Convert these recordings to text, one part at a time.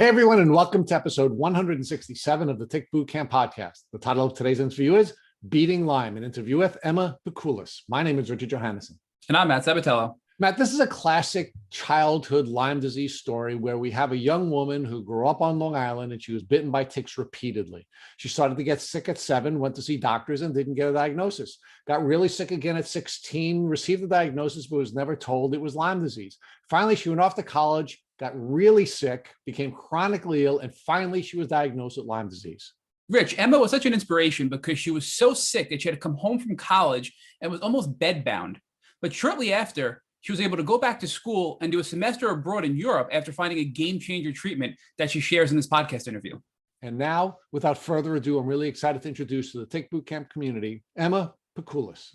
Hey, everyone, and welcome to episode 167 of the Tick Boot Camp podcast. The title of today's interview is Beating Lyme, an interview with Emma Pikoulas. My name is Richard Johannesson. And I'm Matt Sabatello. Matt, this is a classic childhood Lyme disease story where we have a young woman who grew up on Long Island and she was bitten by ticks repeatedly. She started to get sick at 7, went to see doctors and didn't get a diagnosis. Got really sick again at 16, received the diagnosis, but was never told it was Lyme disease. Finally, she went off to college, got really sick, became chronically ill, and finally she was diagnosed with Lyme disease. Rich, Emma was such an inspiration because she was so sick that she had to come home from college and was almost bedbound. But shortly after, she was able to go back to school and do a semester abroad in Europe after finding a game-changer treatment that she shares in this podcast interview. And now, without further ado, I'm really excited to introduce to the Tick Boot Camp community, Emma Pikoulas.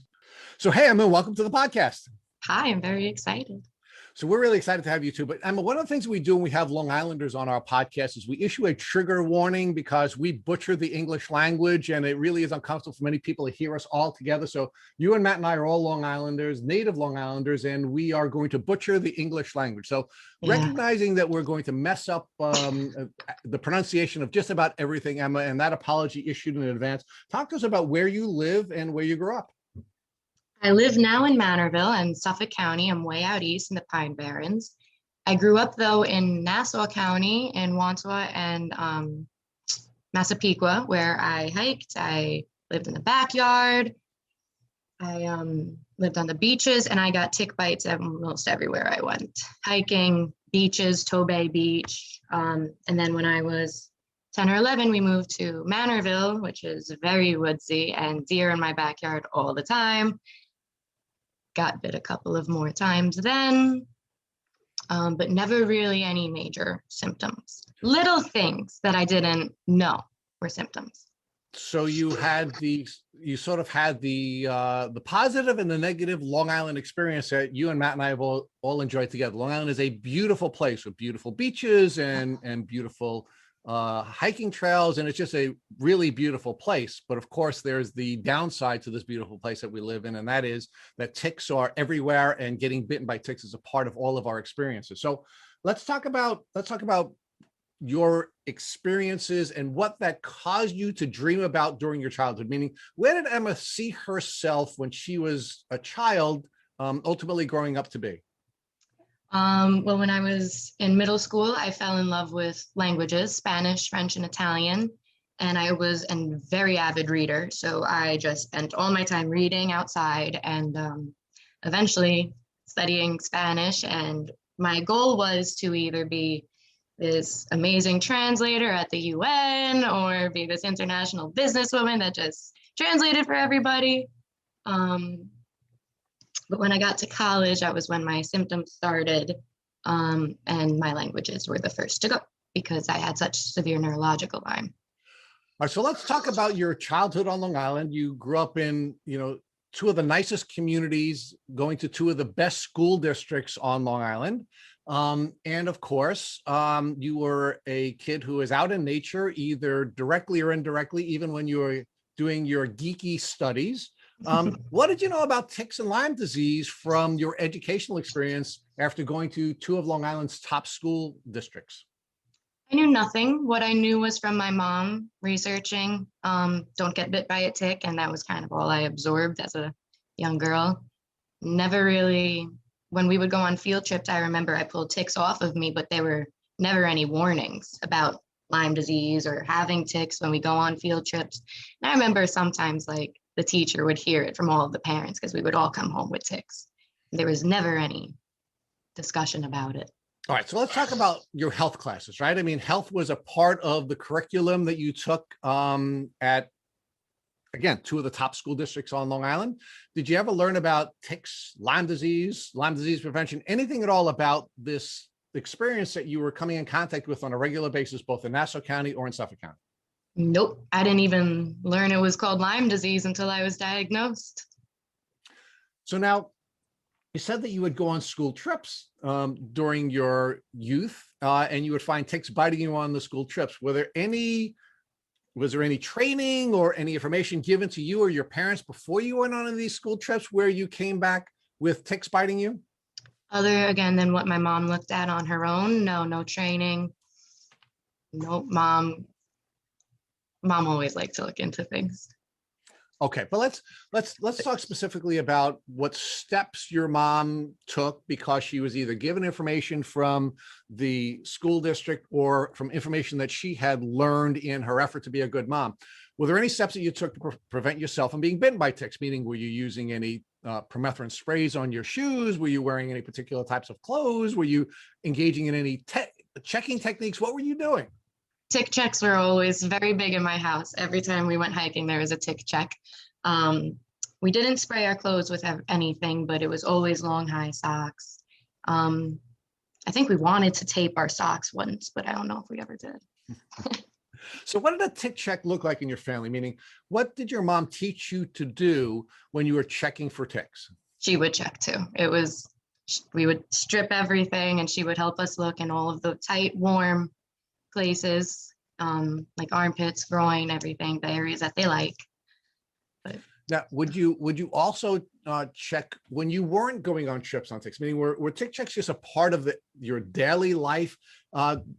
So, hey, Emma, welcome to the podcast. Hi, I'm very excited. So we're really excited to have you too. But Emma, one of the things we do when we have Long Islanders on our podcast is we issue a trigger warning because we butcher the English language and it really is uncomfortable for many people to hear us all together. So you and Matt and I are all Long Islanders, native Long Islanders, and we are going to butcher the English language. So recognizing that we're going to mess up the pronunciation of just about everything, Emma, and that apology issued in advance. Talk to us about where you live and where you grew up. I live now in Manorville in Suffolk County. I'm way out east in the Pine Barrens. I grew up, though, in Nassau County in Wantua and Massapequa, where I hiked. I lived in the backyard. I lived on the beaches, and I got tick bites almost everywhere I went. Hiking, beaches, Tobay Beach. And then when I was 10 or 11, we moved to Manorville, which is very woodsy, and deer in my backyard all the time. Got bit a couple of more times then, but never really any major symptoms. Little things that I didn't know were symptoms. So you sort of had the positive and the negative Long Island experience that you and Matt and I have all enjoyed together. Long Island is a beautiful place with beautiful beaches and beautiful hiking trails, and it's just a really beautiful place. But of course, there's the downside to this beautiful place that we live in, and that is that ticks are everywhere, and getting bitten by ticks is a part of all of our experiences. So let's talk about your experiences and what that caused you to dream about during your childhood. Meaning, where did Emma see herself when she was a child, ultimately growing up to be? Well, when I was in middle school, I fell in love with languages, Spanish, French, and Italian. And I was a very avid reader. So I just spent all my time reading outside and eventually studying Spanish. And my goal was to either be this amazing translator at the UN or be this international businesswoman that just translated for everybody. But when I got to college, that was when my symptoms started, and my languages were the first to go because I had such severe neurological Lyme. All right, so let's talk about your childhood on Long Island. You grew up in, two of the nicest communities, going to two of the best school districts on Long Island. And of course, you were a kid who was out in nature, either directly or indirectly, even when you were doing your geeky studies. What did you know about ticks and Lyme disease from your educational experience after going to two of Long Island's top school districts? I knew nothing. What I knew was from my mom researching, don't get bit by a tick. And that was kind of all I absorbed as a young girl. Never really, when we would go on field trips, I remember I pulled ticks off of me, but there were never any warnings about Lyme disease or having ticks when we go on field trips. And I remember sometimes the teacher would hear it from all of the parents because we would all come home with ticks. There was never any discussion about it. All right, so let's talk about your health classes, right? I mean, health was a part of the curriculum that you took at, again, two of the top school districts on Long Island. Did you ever learn about ticks, Lyme disease prevention, anything at all about this experience that you were coming in contact with on a regular basis, both in Nassau County or in Suffolk County? Nope. I didn't even learn it was called Lyme disease until I was diagnosed. So now you said that you would go on school trips during your youth and you would find ticks biting you on the school trips. Was there any training or any information given to you or your parents before you went on these school trips where you came back with ticks biting you? Other, again, than what my mom looked at on her own? No training. Nope, mom always liked to look into things. Okay, but let's talk specifically about what steps your mom took because she was either given information from the school district or from information that she had learned in her effort to be a good mom. Were there any steps that you took to prevent yourself from being bitten by ticks? Meaning, were you using any permethrin sprays on your shoes? Were you wearing any particular types of clothes? Were you engaging in any checking techniques? What were you doing? Tick checks were always very big in my house. Every time we went hiking, there was a tick check. We didn't spray our clothes with anything, but it was always long, high socks. I think we wanted to tape our socks once, but I don't know if we ever did. So what did a tick check look like in your family? Meaning, what did your mom teach you to do when you were checking for ticks? She would check too. We would strip everything and she would help us look in all of the tight, warm places, like armpits, groin, everything, the areas that they like. But now, would you also check when you weren't going on trips on ticks? Meaning, were tick checks just a part of your daily life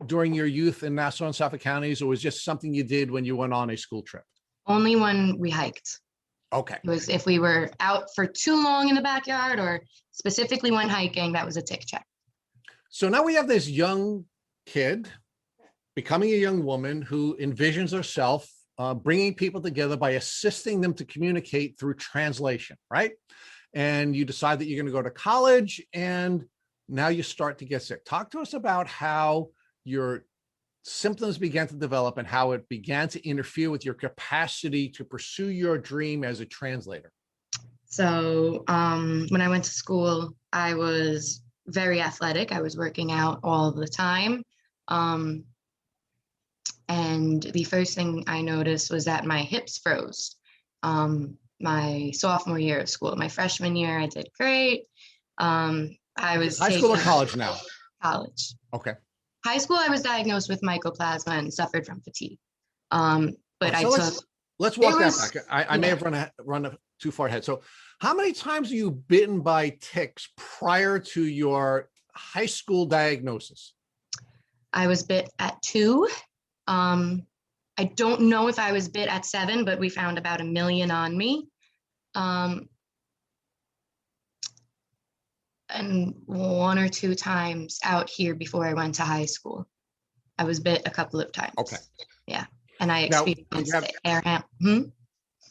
during your youth in Nassau and Suffolk counties, or was just something you did when you went on a school trip? only when we hiked. Okay. It was if we were out for too long in the backyard or specifically when hiking, that was a tick check. So now we have this young kid becoming a young woman who envisions herself bringing people together by assisting them to communicate through translation, right? And you decide that you're going to go to college, and now you start to get sick. Talk to us about how your symptoms began to develop and how it began to interfere with your capacity to pursue your dream as a translator. So when I went to school, I was very athletic. I was working out all the time. And the first thing I noticed was that my hips froze. My sophomore year of school, my freshman year, I did great. I was high school or college now? College. Okay. High school, I was diagnosed with mycoplasma and suffered from fatigue. But let's walk that back. I may have run too far ahead. So how many times were you bitten by ticks prior to your high school diagnosis? I was bit at 2. I don't know if I was bit at 7, but we found about 1 million on me. And 1 or 2 times out here before I went to high school. I was bit a couple of times. Okay. Yeah. And I experienced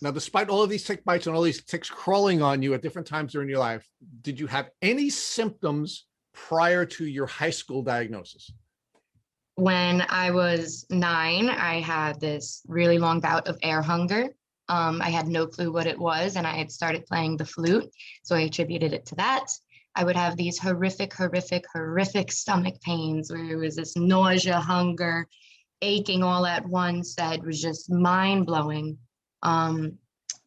Now, despite all of these tick bites and all these ticks crawling on you at different times during your life, did you have any symptoms prior to your high school diagnosis? When I was 9, I had this really long bout of air hunger. I had no clue what it was, and I had started playing the flute, so I attributed it to that. I would have these horrific stomach pains where it was this nausea, hunger, aching all at once that was just mind-blowing. And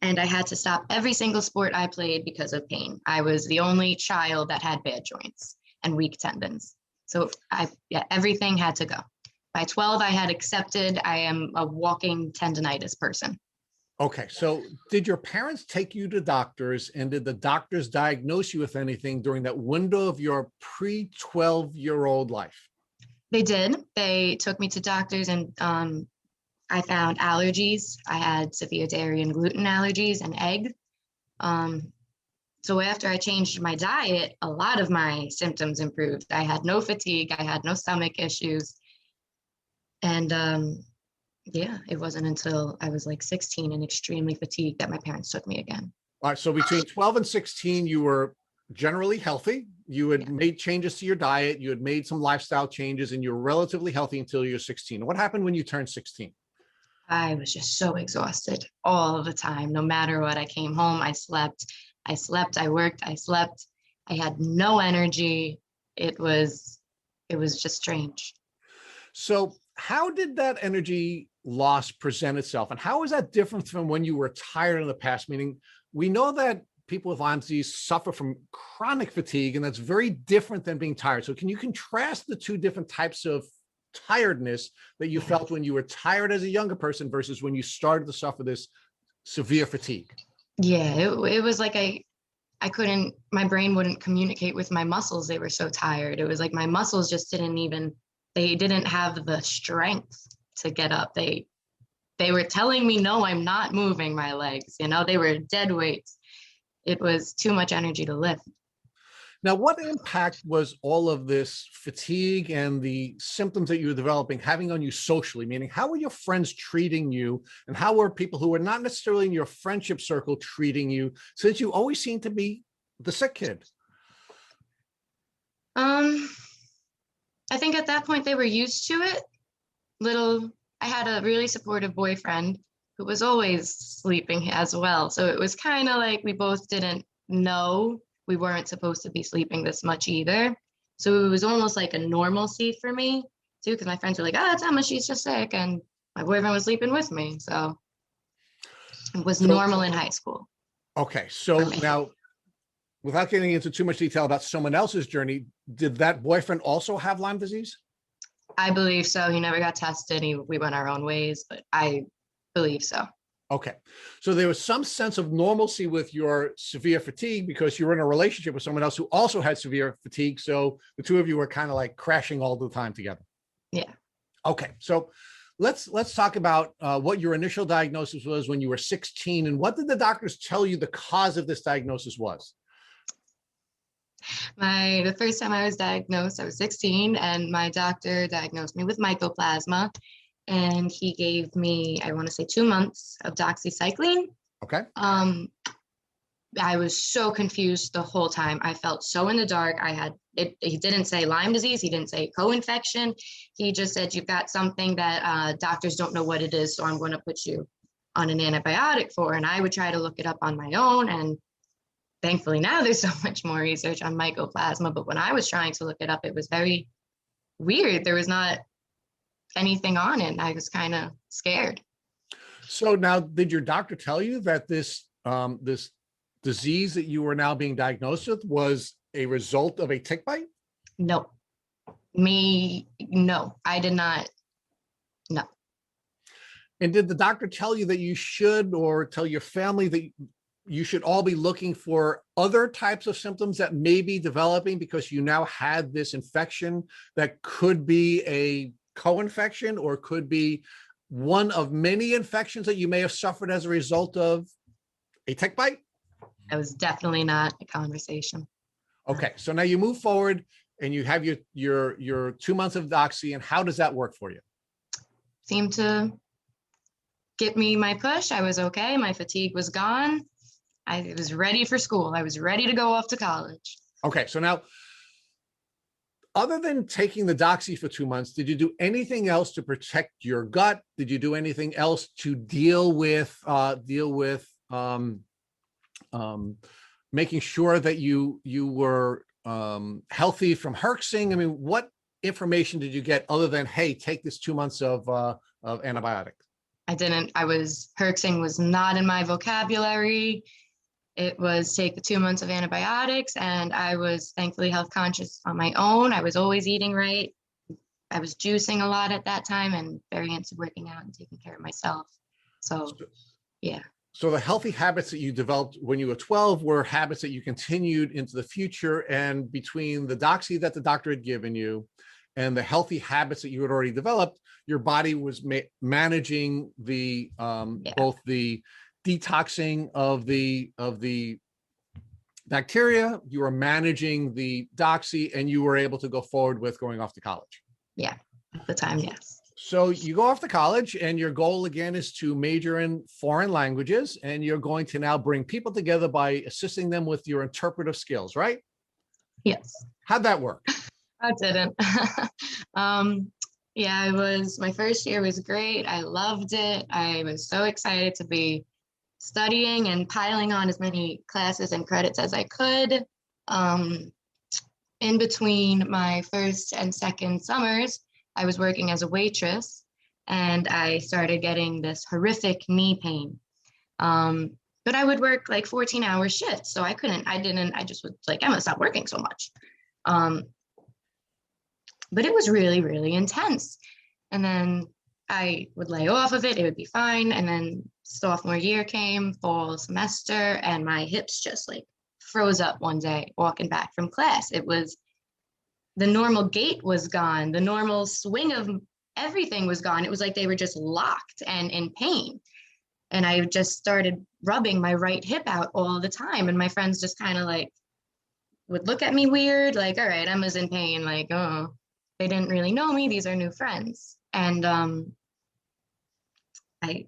I had to stop every single sport I played because of pain. I was the only child that had bad joints and weak tendons. So everything had to go. By 12, I had accepted I am a walking tendonitis person. Okay, so did your parents take you to doctors, and did the doctors diagnose you with anything during that window of your pre-12-year-old life? They did. They took me to doctors, and I found allergies. I had severe dairy and gluten allergies and egg. So after I changed my diet, a lot of my symptoms improved. I had no fatigue. I had no stomach issues. And it wasn't until I was like 16 and extremely fatigued that my parents took me again. All right. So between 12 and 16, you were generally healthy. You had made changes to your diet. You had made some lifestyle changes, and you were relatively healthy until you were 16. What happened when you turned 16? I was just so exhausted all the time. No matter what, I came home, I slept, I worked, I slept. I had no energy. It was just strange. So how did that energy loss present itself? And how is that different from when you were tired in the past? Meaning, we know that people with Lyme disease suffer from chronic fatigue, and that's very different than being tired. So can you contrast the two different types of tiredness that you felt when you were tired as a younger person versus when you started to suffer this severe fatigue? Yeah, it was like my brain wouldn't communicate with my muscles. They were so tired. It was like my muscles just didn't even they didn't have the strength to get up. They were telling me, no, I'm not moving my legs. You know, they were dead weights. It was too much energy to lift. Now, what impact was all of this fatigue and the symptoms that you were developing having on you socially? Meaning, how were your friends treating you, and how were people who were not necessarily in your friendship circle treating you, since you always seemed to be the sick kid? I think at that point they were used to it. I had a really supportive boyfriend who was always sleeping as well. So it was kind of like we both didn't know we weren't supposed to be sleeping this much either. So it was almost like a normalcy for me too, because my friends were like, oh, it's Emma, she's just sick. And my boyfriend was sleeping with me. So it was normal in high school. Okay. So now, without getting into too much detail about someone else's journey, did that boyfriend also have Lyme disease? I believe so. He never got tested. We went our own ways, but I believe so. Okay. So there was some sense of normalcy with your severe fatigue because you were in a relationship with someone else who also had severe fatigue. So the two of you were kind of like crashing all the time together. Yeah. Okay. So let's talk about what your initial diagnosis was when you were 16, and what did the doctors tell you the cause of this diagnosis was? The first time I was diagnosed, I was 16, and my doctor diagnosed me with mycoplasma. And he gave me, I want to say 2 months of doxycycline. Okay. I was so confused the whole time. I felt so in the dark. He didn't say Lyme disease. He didn't say co-infection. He just said, you've got something that doctors don't know what it is. So I'm going to put you on an antibiotic for. And I would try to look it up on my own. And thankfully now there's so much more research on mycoplasma. But when I was trying to look it up, it was very weird. There was not anything on it. I was kind of scared. So now, did your doctor tell you that this disease that you were now being diagnosed with was a result of a tick bite? No, I did not. No. And did the doctor tell you that you should, or tell your family that you should all be looking for other types of symptoms that may be developing because you now had this infection that could be a co-infection or could be one of many infections that you may have suffered as a result of a tick bite? That was definitely not a conversation. Okay, so now you move forward and you have your 2 months of doxy, and how does that work for you? Seemed to get me my push. I was okay. My fatigue was gone. I was ready for school. I was ready to go off to college. Okay, so now, other than taking the doxy for 2 months, did you do anything else to protect your gut? Did you do anything else to deal with making sure that you were healthy from herxing? I mean, what information did you get other than, hey, take this 2 months of antibiotics? I didn't. Herxing was not in my vocabulary. It was take the 2 months of antibiotics, and I was thankfully health conscious on my own. I was always eating right. I was juicing a lot at that time and very into working out and taking care of myself. So, yeah. So the healthy habits that you developed when you were 12 were habits that you continued into the future, and between the doxy that the doctor had given you and the healthy habits that you had already developed, your body was managing the both the detoxing of the bacteria, you were managing the doxy, and you were able to go forward with going off to college. Yeah, at the time, yes. So you go off to college, and your goal again is to major in foreign languages, and you're going to now bring people together by assisting them with your interpretive skills, right? Yes. How'd that work? I didn't. Yeah, my first year was great. I loved it. I was so excited to be studying and piling on as many classes and credits as I could. In between my first and second summers, I was working as a waitress, and I started getting this horrific knee pain. But I would work like 14-hour shifts, so I just was like, Emma, stop working so much. But it was really, really intense. And then I would lay off of it. It would be fine. And then sophomore year came, fall semester, and my hips just like froze up one day walking back from class. It was the normal gait was gone. The normal swing of everything was gone. It was like they were just locked and in pain. And I just started rubbing my right hip out all the time. And my friends just kind of like would look at me weird, like, all right, Emma's in pain. Like, oh, they didn't really know me. These are new friends. And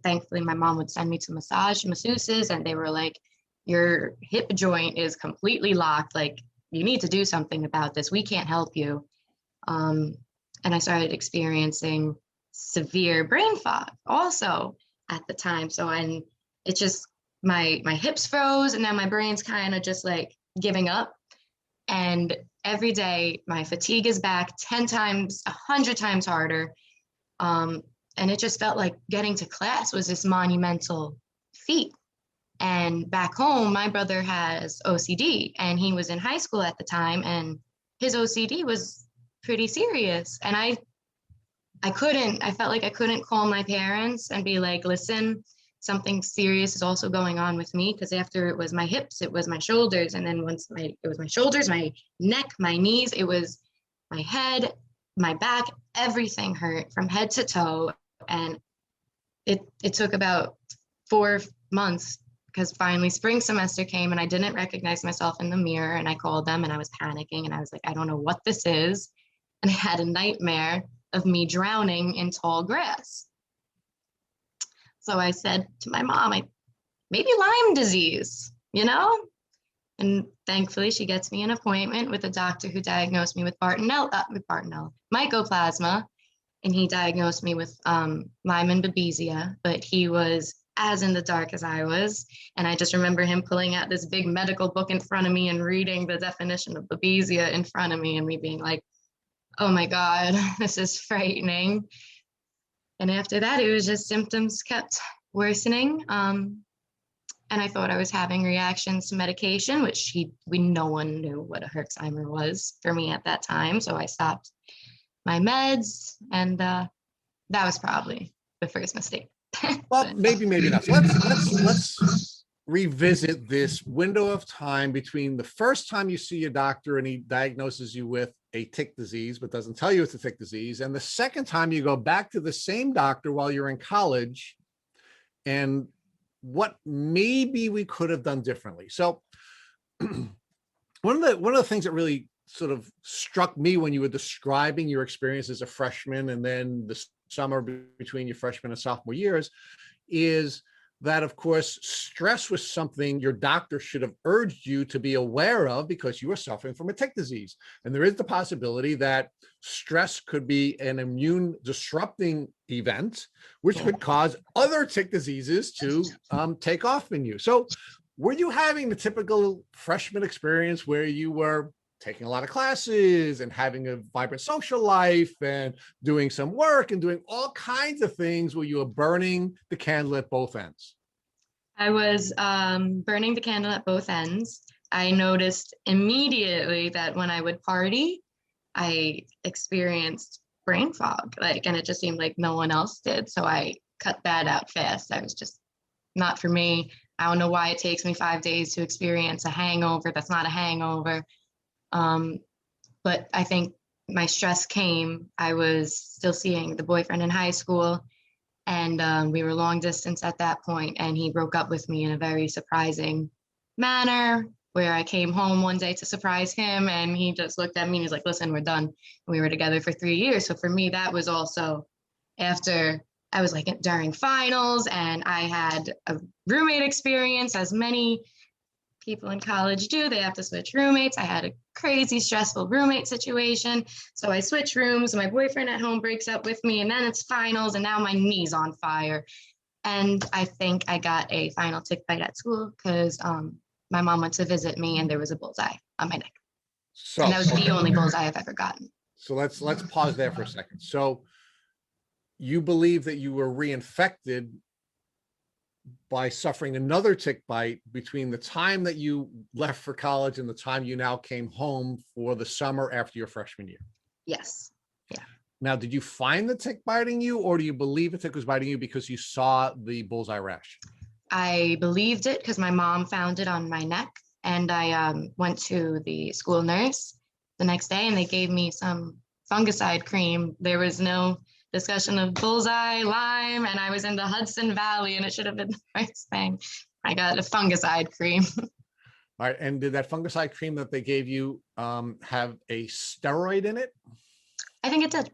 thankfully, my mom would send me to masseuses, and they were like, your hip joint is completely locked. Like, you need to do something about this. We can't help you. And I started experiencing severe brain fog also at the time. So it just, my hips froze, and now my brain's kind of just like giving up. And every day my fatigue is back 10 times, 100 times harder. And it just felt like getting to class was this monumental feat. And back home, my brother has OCD, and he was in high school at the time, and his OCD was pretty serious. And I felt like I couldn't call my parents and be like, listen, something serious is also going on with me. Because after it was my hips, it was my shoulders. And then once it was my shoulders, my neck, my knees, it was my head, my back, everything hurt from head to toe. And it took about 4 months, because finally spring semester came and I didn't recognize myself in the mirror, and I called them and I was panicking and I was like, I don't know what this is. And I had a nightmare of me drowning in tall grass. So I said to my mom, maybe Lyme disease, you know? And thankfully she gets me an appointment with a doctor who diagnosed me with mycoplasma. And he diagnosed me with Lyme and Babesia, but he was as in the dark as I was. And I just remember him pulling out this big medical book in front of me and reading the definition of Babesia in front of me, and me being like, oh my God, this is frightening. And after that, it was just symptoms kept worsening. And I thought I was having reactions to medication, which no one knew what a Herxheimer was for me at that time. So I stopped my meds, and that was probably the first mistake. Well, maybe not. So let's revisit this window of time between the first time you see your doctor and he diagnoses you with a tick disease, but doesn't tell you it's a tick disease, and the second time you go back to the same doctor while you're in college, and what maybe we could have done differently. So one of the things that really sort of struck me when you were describing your experience as a freshman and then the summer between your freshman and sophomore years is that, of course, stress was something your doctor should have urged you to be aware of because you were suffering from a tick disease. And there is the possibility that stress could be an immune disrupting event, which could cause other tick diseases to take off in you. So were you having the typical freshman experience where you were taking a lot of classes and having a vibrant social life and doing some work and doing all kinds of things where you were burning the candle at both ends? I was burning the candle at both ends. I noticed immediately that when I would party, I experienced brain fog, and it just seemed like no one else did. So I cut that out fast. I was just not for me. I don't know why it takes me 5 days to experience a hangover. That's not a hangover. But I think my stress came. I was still seeing the boyfriend in high school, and we were long distance at that point, and he broke up with me in a very surprising manner, where I came home one day to surprise him, and he just looked at me and he's like, listen, we're done. And we were together for 3 years. So for me, that was also after I was during finals, and I had a roommate experience, as many people in college do. They have to switch roommates. I had a crazy stressful roommate situation. So I switch rooms. My boyfriend at home breaks up with me, and then it's finals, and now my knee's on fire. And I think I got a final tick bite at school because my mom went to visit me, and there was a bullseye on my neck. So, and that was the only bullseye I've ever gotten. So let's pause there for a second. So you believe that you were reinfected by suffering another tick bite between the time that you left for college and the time you now came home for the summer after your freshman year? Yes. Yeah. Now, did you find the tick biting you, or do you believe the tick was biting you because you saw the bullseye rash? I believed it because my mom found it on my neck, and I went to the school nurse. the next day and they gave me some fungicide cream. There was no discussion of bullseye, Lyme, and I was in the Hudson Valley and it should have been the first thing. I got a fungicide cream. All right. And did that fungicide cream that they gave you have a steroid in it? I think it did.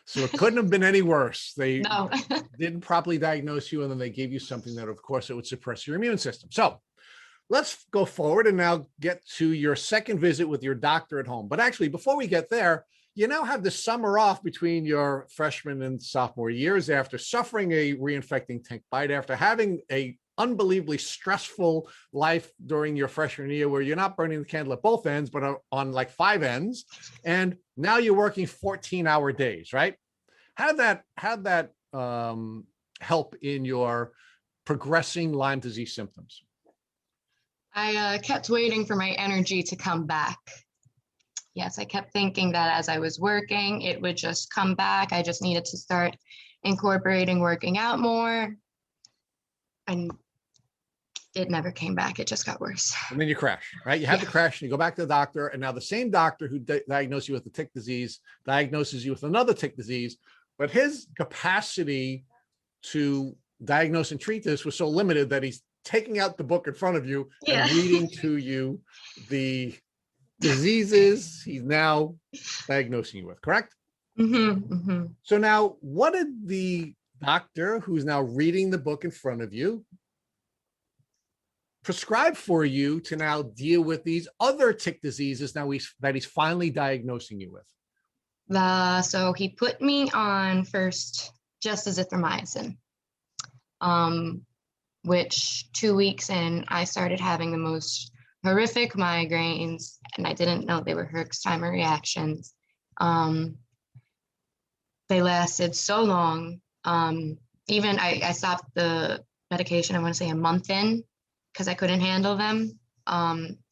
So it couldn't have been any worse. They No. didn't properly diagnose you, and then they gave you something that, of course, it would suppress your immune system. So let's go forward and now get to your second visit with your doctor at home. But actually, before we get there, you now have the summer off between your freshman and sophomore years after suffering a reinfecting tick bite, after having a unbelievably stressful life during your freshman year where you're not burning the candle at both ends, but on like 5 ends. And now you're working 14-hour days, right? How'd that help in your progressing Lyme disease symptoms? I kept waiting for my energy to come back. Yes, I kept thinking that as I was working, it would just come back. I just needed to start incorporating working out more. And it never came back. It just got worse. And then you crash, right? You have the crash and you go back to the doctor, and now the same doctor who diagnosed you with the tick disease diagnoses you with another tick disease, but his capacity to diagnose and treat this was so limited that he's taking out the book in front of you and reading to you the diseases he's now diagnosing you with, correct? Mm-hmm, mm-hmm. So now, what did the doctor who's now reading the book in front of you prescribe for you to now deal with these other tick diseases that he's finally diagnosing you with? So he put me on first just azithromycin, which 2 weeks in, I started having the most horrific migraines, and I didn't know they were Herxheimer reactions. They lasted so long. Even I stopped the medication, I want to say a month in, because I couldn't handle them.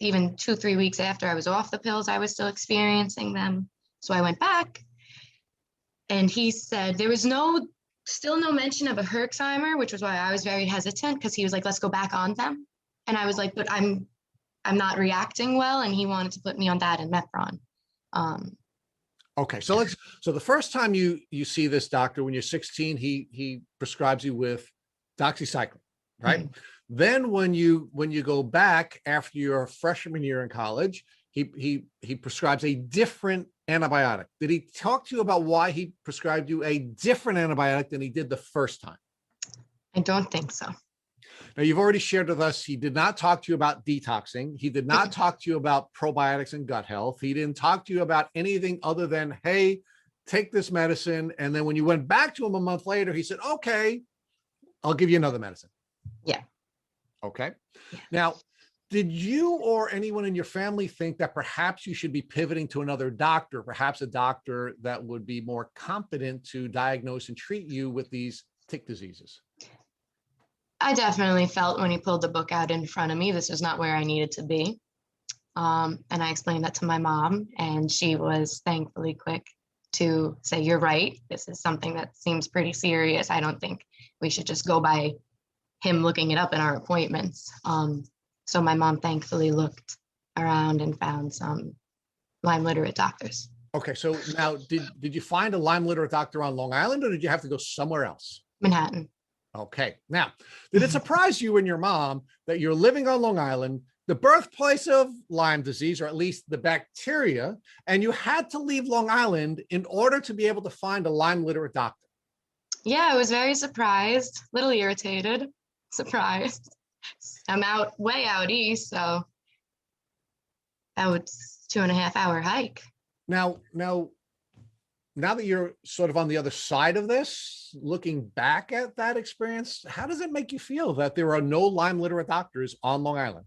Even 2-3 weeks after I was off the pills, I was still experiencing them. So I went back, and he said there was still no mention of a Herxheimer, which was why I was very hesitant, because he was like, let's go back on them. And I was like, but I'm not reacting well. And he wanted to put me on that and Mepron. Okay, so the first time you see this doctor when you're 16, he prescribes you with doxycycline, right? Mm-hmm. Then when you go back after your freshman year in college, he prescribes a different antibiotic. Did he talk to you about why he prescribed you a different antibiotic than he did the first time? I don't think so. Now, you've already shared with us, he did not talk to you about detoxing. He did not talk to you about probiotics and gut health. He didn't talk to you about anything other than, hey, take this medicine. And then when you went back to him a month later, he said, okay, I'll give you another medicine. Yeah. Okay. Yeah. Now, did you or anyone in your family think that perhaps you should be pivoting to another doctor, perhaps a doctor that would be more competent to diagnose and treat you with these tick diseases? I definitely felt when he pulled the book out in front of me, this was not where I needed to be. And I explained that to my mom, and she was thankfully quick to say, you're right. This is something that seems pretty serious. I don't think we should just go by him looking it up in our appointments. So my mom thankfully looked around and found some Lyme literate doctors. Okay, so now did you find a Lyme literate doctor on Long Island, or did you have to go somewhere else? Manhattan. Okay, now, did it surprise you and your mom that you're living on Long Island, the birthplace of Lyme disease, or at least the bacteria, and you had to leave Long Island in order to be able to find a Lyme literate doctor? Yeah, I was very surprised, a little irritated, surprised. I'm way out east, so that was 2.5-hour hike. Now that you're sort of on the other side of this, looking back at that experience, how does it make you feel that there are no Lyme literate doctors on Long Island?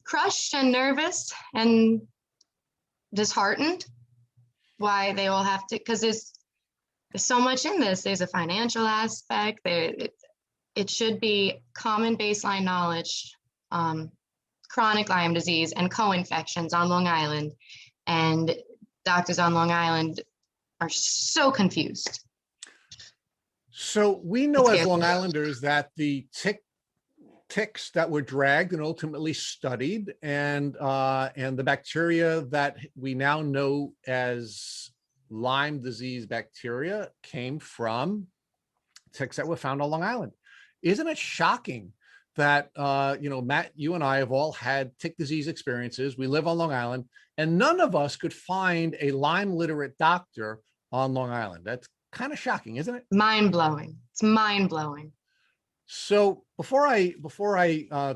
Crushed and nervous and disheartened. Why they all have to, because there's so much in this. There's a financial aspect. It should be common baseline knowledge, chronic Lyme disease and co-infections on Long Island. And doctors on Long Island are so confused. So we know as Long Islanders that the tick ticks that were dragged and ultimately studied, and the bacteria that we now know as Lyme disease bacteria came from ticks that were found on Long Island. Isn't it shocking that, Matt, you and I have all had tick disease experiences. We live on Long Island, and none of us could find a Lyme literate doctor on Long Island. That's kind of shocking, isn't it? Mind blowing. It's mind blowing. So before I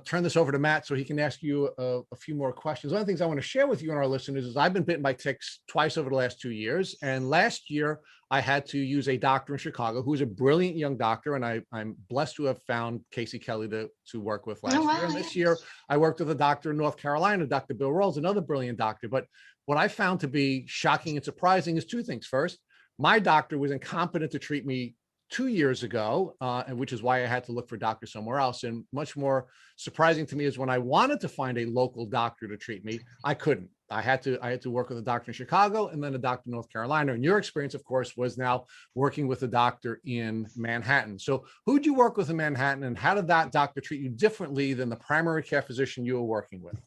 turn this over to Matt so he can ask you a few more questions, one of the things I want to share with you and our listeners is I've been bitten by ticks twice over the last 2 years. And last year I had to use a doctor in Chicago who is a brilliant young doctor. And I'm blessed to have found Casey Kelly to work with last year. And this year I worked with a doctor in North Carolina, Dr. Bill Rolls, another brilliant doctor. But what I found to be shocking and surprising is two things. First, my doctor was incompetent to treat me 2 years ago, and which is why I had to look for doctors somewhere else. And much more surprising to me is when I wanted to find a local doctor to treat me, I couldn't. I had to work with a doctor in Chicago and then a doctor in North Carolina. And your experience, of course, was now working with a doctor in Manhattan. So who'd you work with in Manhattan, and how did that doctor treat you differently than the primary care physician you were working with?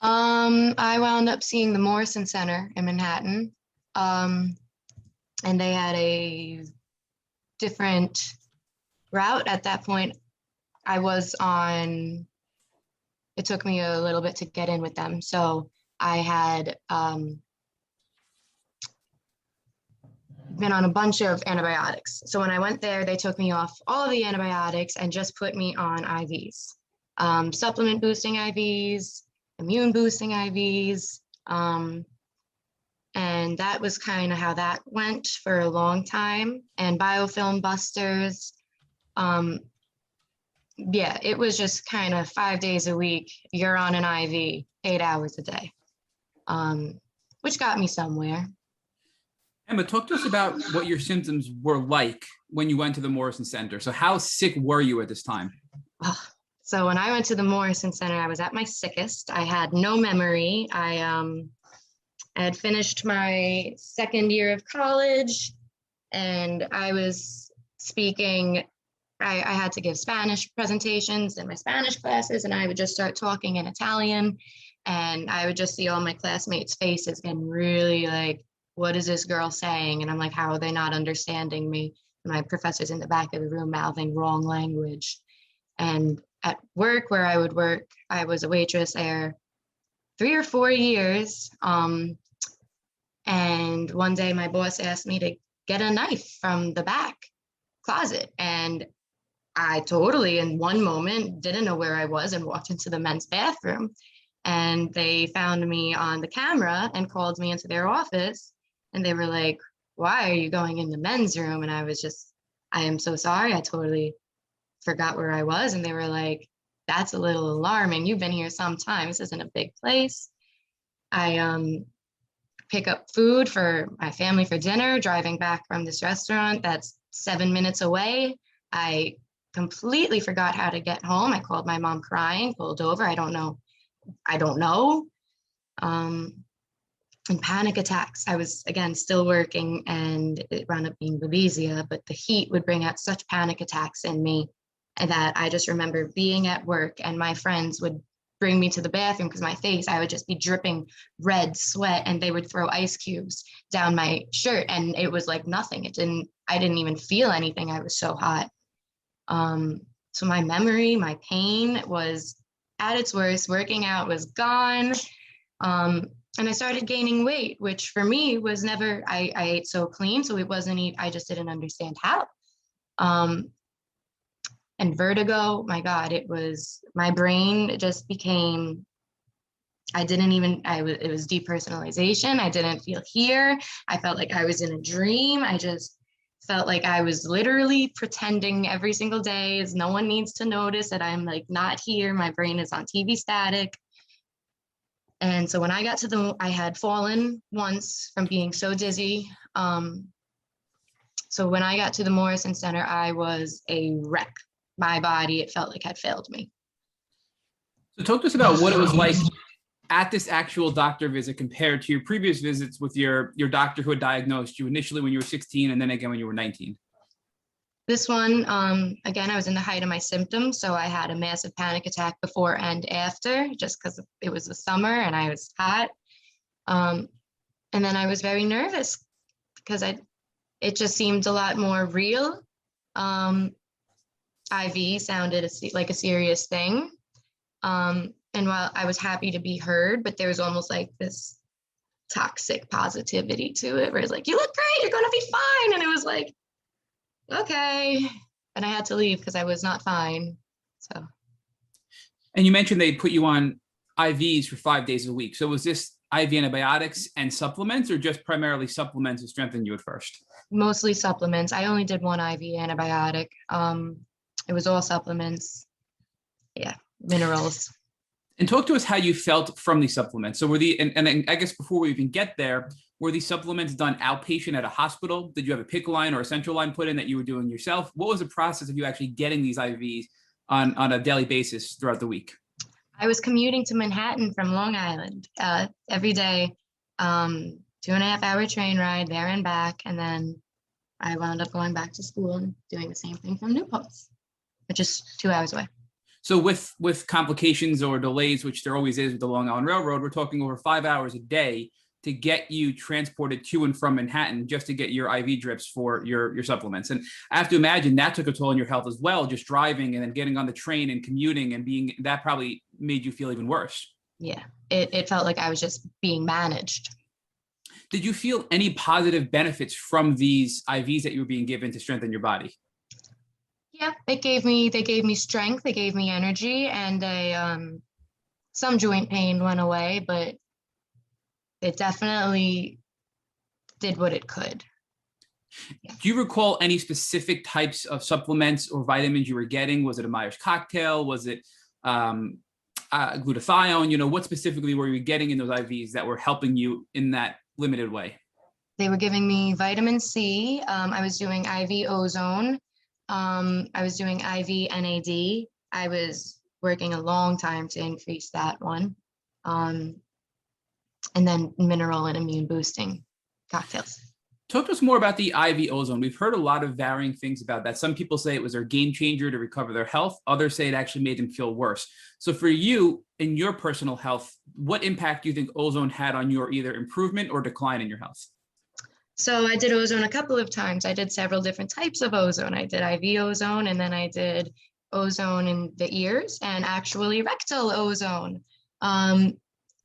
I wound up seeing the Morrison Center in Manhattan, and they had a different route at that point. It took me a little bit to get in with them. So I had been on a bunch of antibiotics. So when I went there, they took me off all of the antibiotics and just put me on IVs, supplement boosting IVs, immune boosting IVs. And that was kind of how that went for a long time. And biofilm busters. Yeah, it was just kind of 5 days a week. You're on an IV 8 hours a day, which got me somewhere. Emma, talk to us about what your symptoms were like when you went to the Morrison Center. So how sick were you at this time? So when I went to the Morrison Center, I was at my sickest. I had no memory. I had finished my second year of college, and I was speaking. I had to give Spanish presentations in my Spanish classes, and I would just start talking in Italian, and I would just see all my classmates' faces getting really like, what is this girl saying? And I'm like, how are they not understanding me? And my professor's in the back of the room mouthing wrong language. And at work, where I would work, I was a waitress there 3 or 4 years. And one day my boss asked me to get a knife from the back closet. And I totally, in one moment, didn't know where I was and walked into the men's bathroom. And they found me on the camera and called me into their office. And they were like, why are you going in the men's room? And I was just, I am so sorry. I totally forgot where I was. And they were like, that's a little alarming. You've been here some time. This isn't a big place. I pick up food for my family for dinner, driving back from this restaurant that's 7 minutes away. I completely forgot how to get home. I called my mom crying, pulled over. I don't know. And panic attacks. I was, again, still working, and it wound up being Babesia, but the heat would bring out such panic attacks in me, and that I just remember being at work and my friends would bring me to the bathroom because my face, I would just be dripping red sweat, and they would throw ice cubes down my shirt, and it was like nothing. I didn't even feel anything. I was so hot. So my memory, my pain was at its worst. Working out was gone. And I started gaining weight, which for me was never, I ate so clean. So it wasn't, I just didn't understand how. And vertigo, my God, it was, my brain just became, it was depersonalization. I didn't feel here. I felt like I was in a dream. I just felt like I was literally pretending every single day as no one needs to notice that I'm like not here. My brain is on TV static. And so when I got to I had fallen once from being so dizzy. So when I got to the Morrison Center, I was a wreck. My body, it felt like had failed me. So talk to us about what it was like at this actual doctor visit compared to your previous visits with your doctor who had diagnosed you initially when you were 16 and then again when you were 19. This one, again, I was in the height of my symptoms, so I had a massive panic attack before and after, just because it was the summer and I was hot. And then I was very nervous because it just seemed a lot more real. IV sounded like a serious thing. And while I was happy to be heard, but there was almost like this toxic positivity to it where it's like, you look great, you're gonna be fine. And it was like, okay. And I had to leave because I was not fine. So. And you mentioned they put you on IVs for 5 days a week. So was this IV antibiotics and supplements, or just primarily supplements to strengthen you at first? Mostly supplements. I only did one IV antibiotic. It was all supplements. Yeah, minerals. And talk to us how you felt from these supplements. So were and I guess before we even get there, were these supplements done outpatient at a hospital? Did you have a PICC line or a central line put in that you were doing yourself? What was the process of you actually getting these IVs on a daily basis throughout the week? I was commuting to Manhattan from Long Island every day, 2.5 hour train ride there and back. And then I wound up going back to school and doing the same thing from New Paltz, which is 2 hours away. So with complications or delays, which there always is with the Long Island Railroad, we're talking over 5 hours a day to get you transported to and from Manhattan just to get your IV drips for your supplements. And I have to imagine that took a toll on your health as well, just driving and then getting on the train and commuting and that probably made you feel even worse. Yeah, it felt like I was just being managed. Did you feel any positive benefits from these IVs that you were being given to strengthen your body? Yeah, they gave me strength, they gave me energy, and some joint pain went away, but it definitely did what it could. Yeah. Do you recall any specific types of supplements or vitamins you were getting? Was it a Myers cocktail? Was it glutathione? What specifically were you getting in those IVs that were helping you in that limited way? They were giving me vitamin C. I was doing IV ozone. I was doing IV NAD. I was working a long time to increase that one. And then mineral and immune boosting cocktails. Talk to us more about the IV ozone. We've heard a lot of varying things about that. Some people say it was their game changer to recover their health. Others say it actually made them feel worse. So for you, in your personal health, what impact do you think ozone had on your either improvement or decline in your health? So I did ozone a couple of times. I did several different types of ozone. I did IV ozone, and then I did ozone in the ears and actually rectal ozone.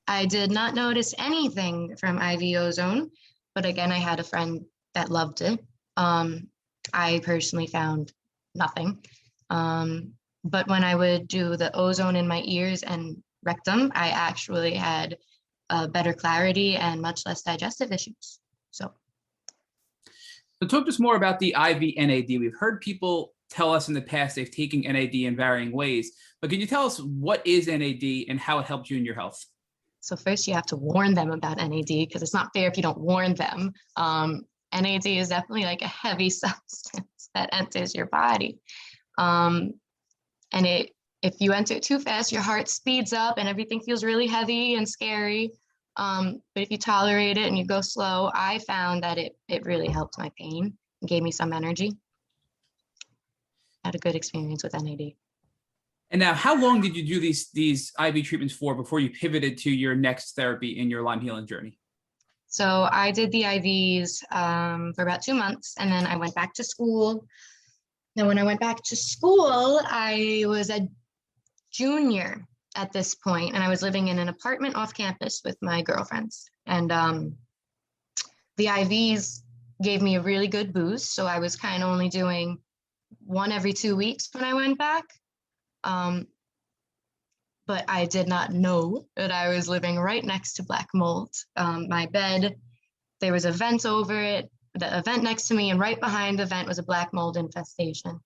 I did not notice anything from IV ozone, but again, I had a friend that loved it. I personally found nothing. But when I would do the ozone in my ears and rectum, I actually had better clarity and much less digestive issues. So talk to us more about the IV NAD. We've heard people tell us in the past they've taken NAD in varying ways, but can you tell us what is NAD and how it helped you in your health? So first you have to warn them about NAD because it's not fair if you don't warn them. NAD is definitely like a heavy substance that enters your body. And if you enter it too fast, your heart speeds up and everything feels really heavy and scary. But if you tolerate it and you go slow, I found that it really helped my pain and gave me some energy. I had a good experience with NAD. And now, how long did you do these IV treatments for before you pivoted to your next therapy in your Lyme healing journey? So I did the IVs for about 2 months, and then I went back to school. Now, when I went back to school, I was a junior at this point, and I was living in an apartment off campus with my girlfriends. And the IVs gave me a really good boost. So I was kind of only doing one every 2 weeks when I went back. But I did not know that I was living right next to black mold. My bed, there was a vent over it, the vent next to me, and right behind the vent was a black mold infestation.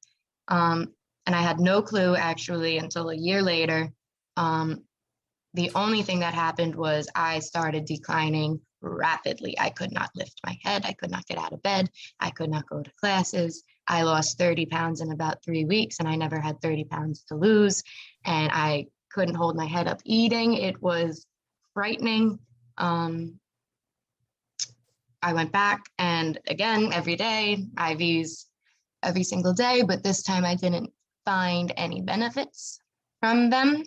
And I had no clue actually until a year later. The only thing that happened was I started declining rapidly. I could not lift my head. I could not get out of bed. I could not go to classes. I lost 30 pounds in about 3 weeks, and I never had 30 pounds to lose. And I couldn't hold my head up eating. It was frightening. I went back, and again, every day, IVs every single day, but this time I didn't find any benefits from them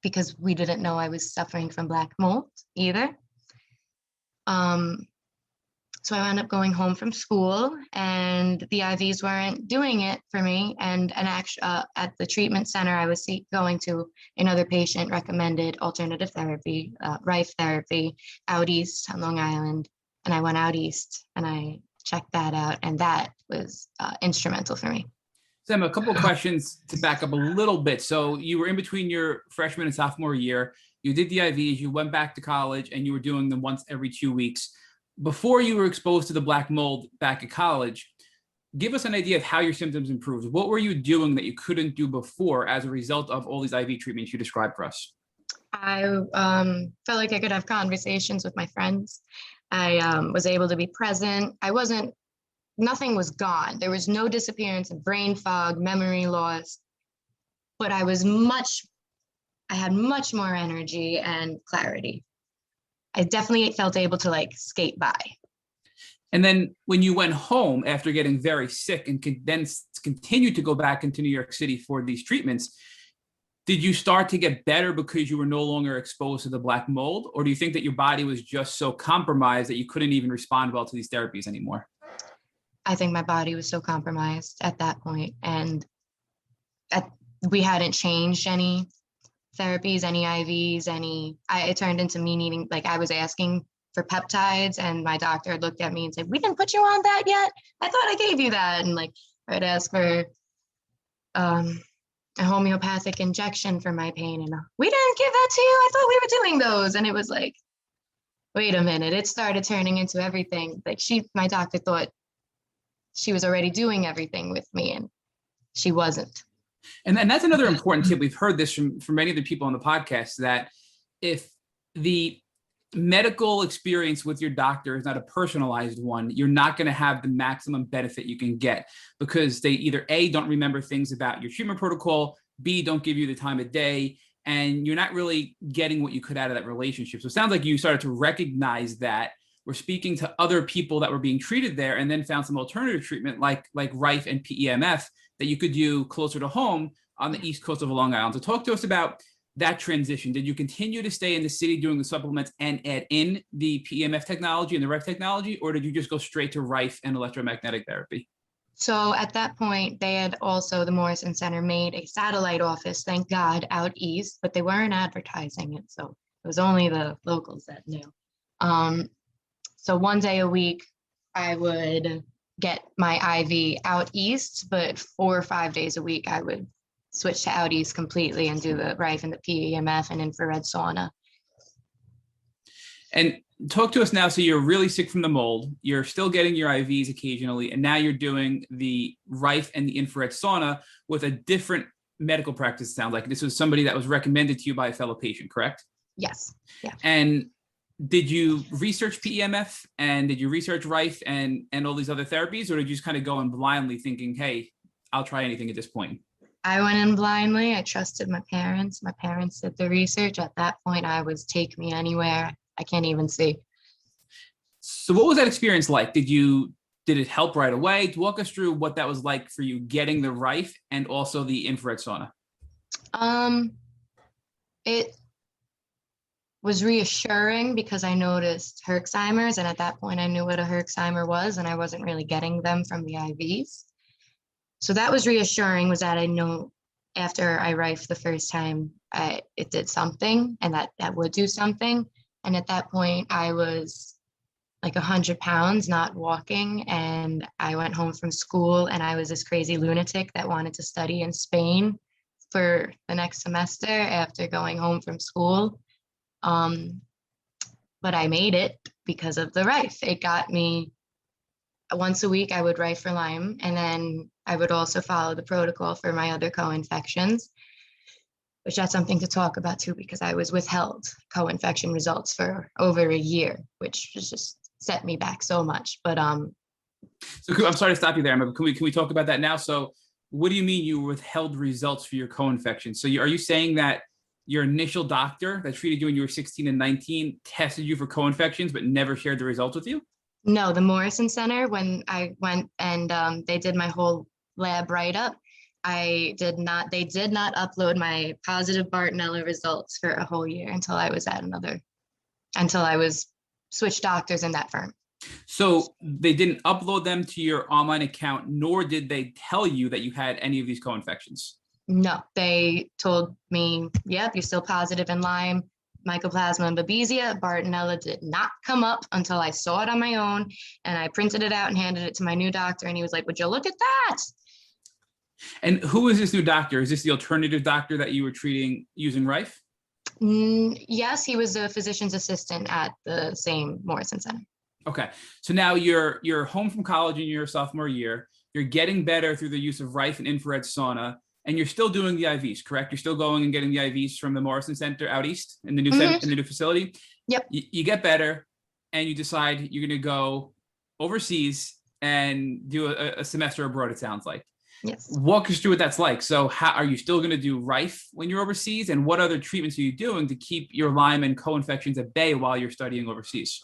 because we didn't know I was suffering from black mold either. So I wound up going home from school, and the IVs weren't doing it for me. And at the treatment center I was going to, another patient recommended alternative therapy, Rife therapy, out east on Long Island. And I went out east and I checked that out, and that was instrumental for me. Sam, a couple of questions to back up a little bit. So you were in between your freshman and sophomore year. You did the IVs, you went back to college, and you were doing them once every 2 weeks. Before you were exposed to the black mold back at college, give us an idea of how your symptoms improved. What were you doing that you couldn't do before as a result of all these IV treatments you described for us? I felt like I could have conversations with my friends. I was able to be present. Nothing was gone. There was no disappearance of brain fog, memory loss, but I had much more energy and clarity. I definitely felt able to like skate by. And then when you went home after getting very sick and then continued to go back into New York City for these treatments, did you start to get better because you were no longer exposed to the black mold? Or do you think that your body was just so compromised that you couldn't even respond well to these therapies anymore? I think my body was so compromised at that point, and we hadn't changed any therapies, any IVs, it turned into me needing, like I was asking for peptides, and my doctor looked at me and said, "We didn't put you on that yet? I thought I gave you that." And like I'd ask for a homeopathic injection for my pain, and "We didn't give that to you. I thought we were doing those." And it was like, wait a minute, it started turning into everything. Like my doctor thought she was already doing everything with me, and she wasn't. And that's another important tip. We've heard this from many of the people on the podcast, that if the medical experience with your doctor is not a personalized one, you're not going to have the maximum benefit you can get, because they either A, don't remember things about your treatment protocol, B, don't give you the time of day, and you're not really getting what you could out of that relationship. So it sounds like you started to recognize that. We're speaking to other people that were being treated there, and then found some alternative treatment like Rife and PEMF that you could do closer to home on the east coast of Long Island. So talk to us about that transition. Did you continue to stay in the city doing the supplements and add in the PEMF technology and the Rife technology, or did you just go straight to Rife and electromagnetic therapy? So at that point, they had also, the Morrison Center made a satellite office, thank God, out east, but they weren't advertising it. So it was only the locals that knew. So one day a week, I would get my IV out east, but 4 or 5 days a week, I would switch to out east completely and do the Rife and the PEMF and infrared sauna. And talk to us now. So you're really sick from the mold. You're still getting your IVs occasionally, and now you're doing the Rife and the infrared sauna with a different medical practice. It sounds like this was somebody that was recommended to you by a fellow patient, correct? Yes. Yeah. And did you research PEMF, and did you research Rife and all these other therapies, or did you just kind of go in blindly thinking, hey, I'll try anything at this point? I went in blindly. I trusted my parents. My parents did the research. At that point, I was take me anywhere. I can't even see. So what was that experience like? Did it help right away? Walk us through what that was like for you getting the Rife and also the infrared sauna. It was reassuring because I noticed Herxheimer's, and at that point I knew what a Herxheimer was, and I wasn't really getting them from the IVs. So that was reassuring, was that I know after I Rife the first time, it did something, and that would do something. And at that point I was like 100 pounds, not walking, and I went home from school, and I was this crazy lunatic that wanted to study in Spain for the next semester after going home from school. But I made it because of the Rife. It got me once a week. I would Rife for Lyme, and then I would also follow the protocol for my other co-infections, which that's something to talk about too, because I was withheld co-infection results for over a year, which just set me back so much. But so I'm sorry to stop you there, Emma. Can we talk about that now? So what do you mean you withheld results for your co-infection? So are you saying that your initial doctor that treated you when you were 16 and 19 tested you for co-infections but never shared the results with you? No, the Morrison Center, when I went and they did my whole lab write-up. They did not upload my positive Bartonella results for a whole year until I was switched doctors in that firm. So they didn't upload them to your online account, nor did they tell you that you had any of these co-infections. No, they told me, yep, you're still positive in Lyme, Mycoplasma and Babesia. Bartonella did not come up until I saw it on my own, and I printed it out and handed it to my new doctor, and he was like, would you look at that? And who is this new doctor? Is this the alternative doctor that you were treating using Rife? Yes, he was a physician's assistant at the same Morrison Center. Okay, so now you're home from college in your sophomore year. You're getting better through the use of Rife and infrared sauna, and you're still doing the IVs, correct? You're still going and getting the IVs from the Morrison Center out east in the new in the new facility. Yep. You get better, and you decide you're going to go overseas and do a semester abroad. It sounds like. Yes. Walk us through what that's like. So, how are you still going to do Rife when you're overseas, and what other treatments are you doing to keep your Lyme and co-infections at bay while you're studying overseas?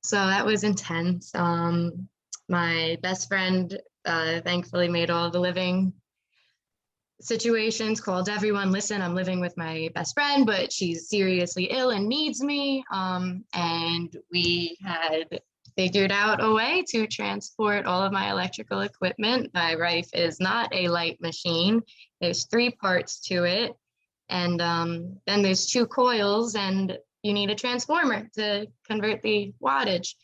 So that was intense. My best friend thankfully made all the living situations, called everyone, listen, I'm living with my best friend, but she's seriously ill and needs me. And we had figured out a way to transport all of my electrical equipment. My Rife is not a light machine. There's 3 parts to it. And then there's 2 coils, and you need a transformer to convert the wattage.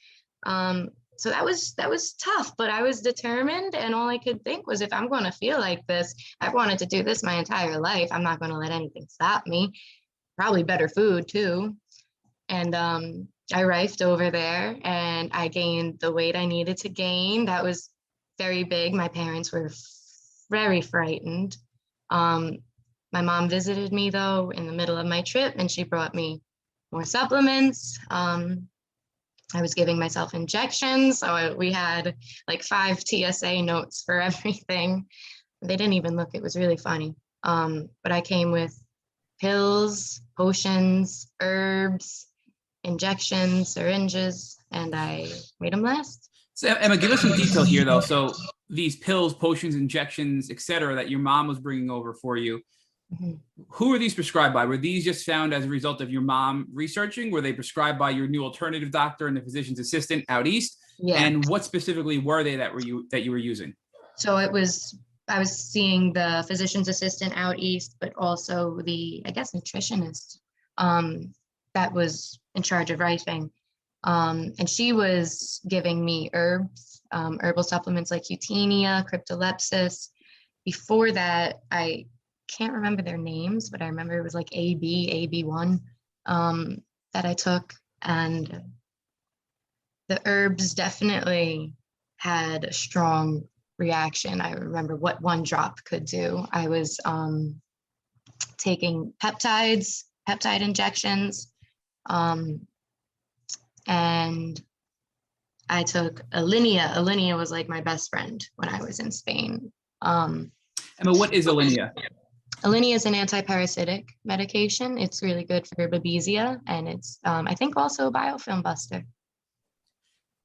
So that was tough, but I was determined, and all I could think was, if I'm going to feel like this, I've wanted to do this my entire life. I'm not going to let anything stop me. Probably better food too. And I Rifed over there, and I gained the weight I needed to gain. That was very big. My parents were very frightened. My mom visited me though in the middle of my trip, and she brought me more supplements. I was giving myself injections. So we had like 5 TSA notes for everything. They didn't even look. It was really funny. But I came with pills, potions, herbs, injections, syringes, and I made them last. So Emma, give us some detail here though. So these pills, potions, injections, etc., that your mom was bringing over for you, who are these prescribed by? Were these just found as a result of your mom researching? Were they prescribed by your new alternative doctor and the physician's assistant out east? Yeah. And what specifically were they that you were using? So I was seeing the physician's assistant out east, but also the, I guess, nutritionist that was in charge of Rifing. And she was giving me herbs, herbal supplements like Eutenia, Cryptolepsis. Before that, I can't remember their names, but I remember it was like AB1 that I took. And the herbs definitely had a strong reaction. I remember what 1 drop could do. I was taking peptide injections, and I took Alinea. Alinea was like my best friend when I was in Spain. Emma, what is Alinea? Alinea is an anti-parasitic medication. It's really good for Babesia, and it's, I think, also a biofilm buster.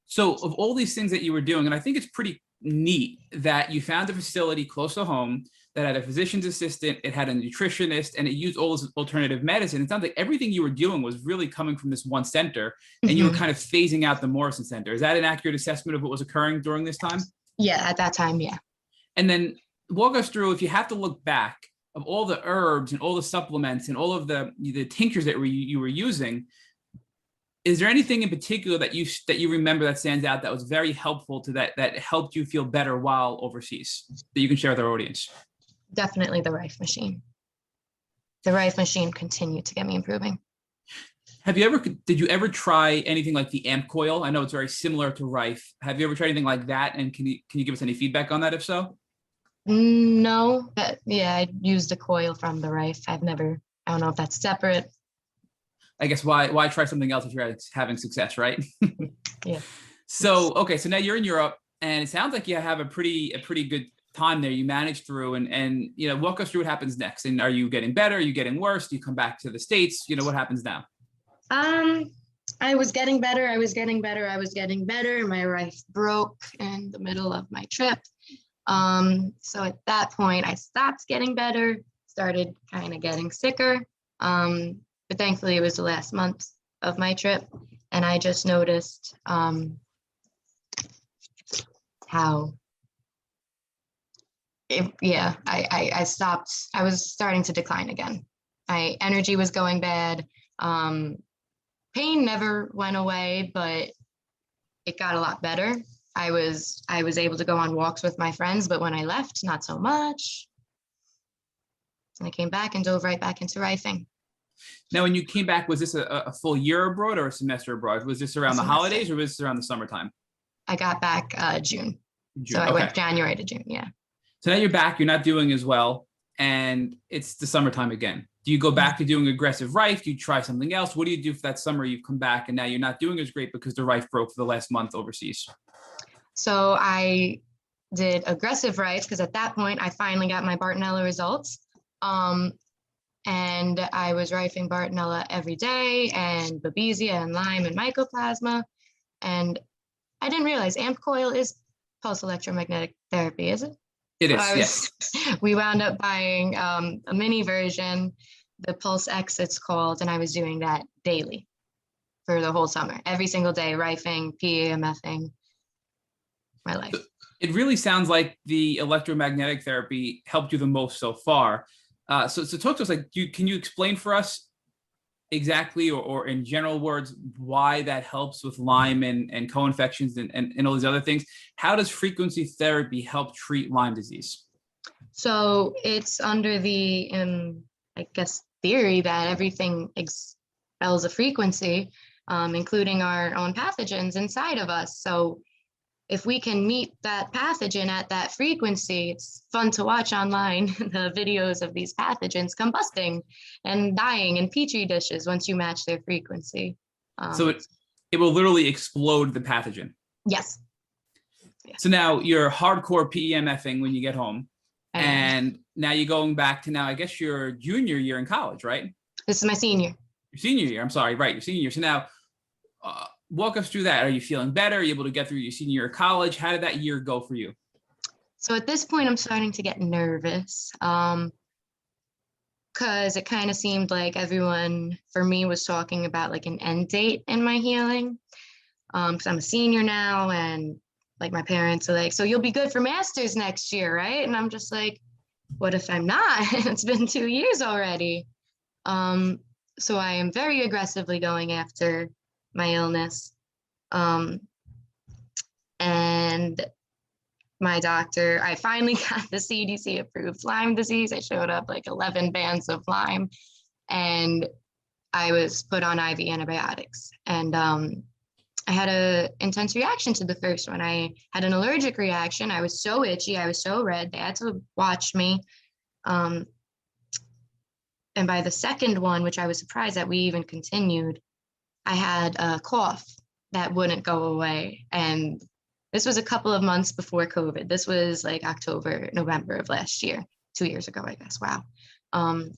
So of all these things that you were doing, and I think it's pretty neat that you found a facility close to home that had a physician's assistant, it had a nutritionist, and it used all this alternative medicine. It sounds like everything you were doing was really coming from this one center, and you were kind of phasing out the Morrison Center. Is that an accurate assessment of what was occurring during this time? Yeah, at that time, yeah. And then walk us through, if you have to look back, of all the herbs and all the supplements and all of the tinctures that you were using, is there anything in particular that you remember that stands out that was very helpful to that helped you feel better while overseas that you can share with our audience? Definitely the Rife machine. The Rife machine continued to get me improving. Did you ever try anything like the amp coil? I know it's very similar to Rife. Have you ever tried anything like that? And can you give us any feedback on that if so? No, but yeah, I used a coil from the Rife. I don't know if that's separate. I guess why try something else if you're having success, right? Yeah. So, okay, so now you're in Europe, and it sounds like you have a pretty good time there. You managed through, and walk us through what happens next. And are you getting better? Are you getting worse? Do you come back to the States? What happens now? I was getting better. My Rife broke in the middle of my trip. So at that point, I stopped getting better, started kind of getting sicker. But thankfully, it was the last month of my trip, and I just noticed how, I stopped. I was starting to decline again. My energy was going bad. Pain never went away, but it got a lot better. I was able to go on walks with my friends, but when I left, not so much. And I came back and dove right back into rifing. Now, when you came back, was this a full year abroad or a semester abroad? Was this around the holidays or was this around the summertime? I got back June. So I Okay. went January to June, yeah. So now you're back, you're not doing as well, and it's the summertime again. Do you go back to doing aggressive rife? Do you try something else? What do you do for that summer? You've come back and now you're not doing as great because the rife broke for the last month overseas. So I did aggressive rife because at that point I finally got my Bartonella results. And I was rifing Bartonella every day and Babesia and Lyme and Mycoplasma. And I didn't realize AMP coil is pulse electromagnetic therapy, is it? It So is, yes. We wound up buying a mini version, the Pulse X it's called, and I was doing that daily for the whole summer, every single day, rifing, PEMFing, my life. It really sounds like the electromagnetic therapy helped you the most so far. So talk to us, like, can you explain for us exactly, or in general words, why that helps with Lyme and co-infections and all these other things? How does frequency therapy help treat Lyme disease? So it's under the, I guess, theory that everything expels a frequency, including our own pathogens inside of us. So if we can meet that pathogen at that frequency, it's fun to watch online, the videos of these pathogens combusting and dying in petri dishes once you match their frequency. So it will literally explode the pathogen. Yes. So now you're hardcore PEMFing when you get home. And now you're going back to now, I guess, your junior year in college, right? This is my senior. Your senior year, I'm sorry, right, your senior year. So now walk us through that. Are you feeling better? Are you able to get through your senior year of college? How did that year go for you? So at this point, I'm starting to get nervous because it kind of seemed like everyone for me was talking about like an end date in my healing. Because I'm a senior now, and like my parents are like, so you'll be good for masters next year, right? And I'm just like, what if I'm not? It's been 2 years already. So I am very aggressively going after my illness. And my doctor, I finally got the CDC approved Lyme disease. I showed up like 11 bands of Lyme, and I was put on IV antibiotics. And I had an intense reaction to the first one. I had an allergic reaction. I was so itchy. I was so red. They had to watch me. And by the second one, which I was surprised that we even continued, I had a cough that wouldn't go away. And this was a couple of months before COVID. This was like October, November of last year, 2 years ago, I guess. Wow. And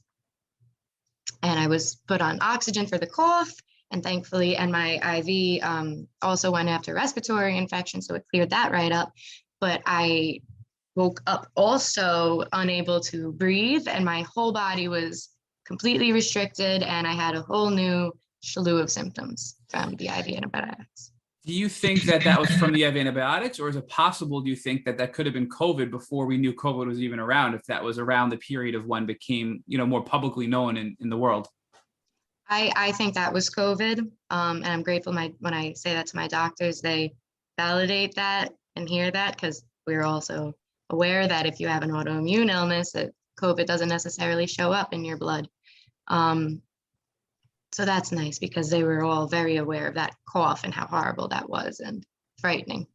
I was put on oxygen for the cough. And thankfully, and my IV also went after respiratory infection, so it cleared that right up. But I woke up also unable to breathe, and my whole body was completely restricted, and I had a whole new slew of symptoms from the IV antibiotics. Do you think that was from the IV antibiotics, or is it possible, do you think that could have been COVID before we knew COVID was even around, if that was around the period of when it became, more publicly known in the world? I think that was COVID, and I'm grateful when I say that to my doctors, they validate that and hear that, because we're also aware that if you have an autoimmune illness, that COVID doesn't necessarily show up in your blood. So that's nice, because they were all very aware of that cough and how horrible that was and frightening.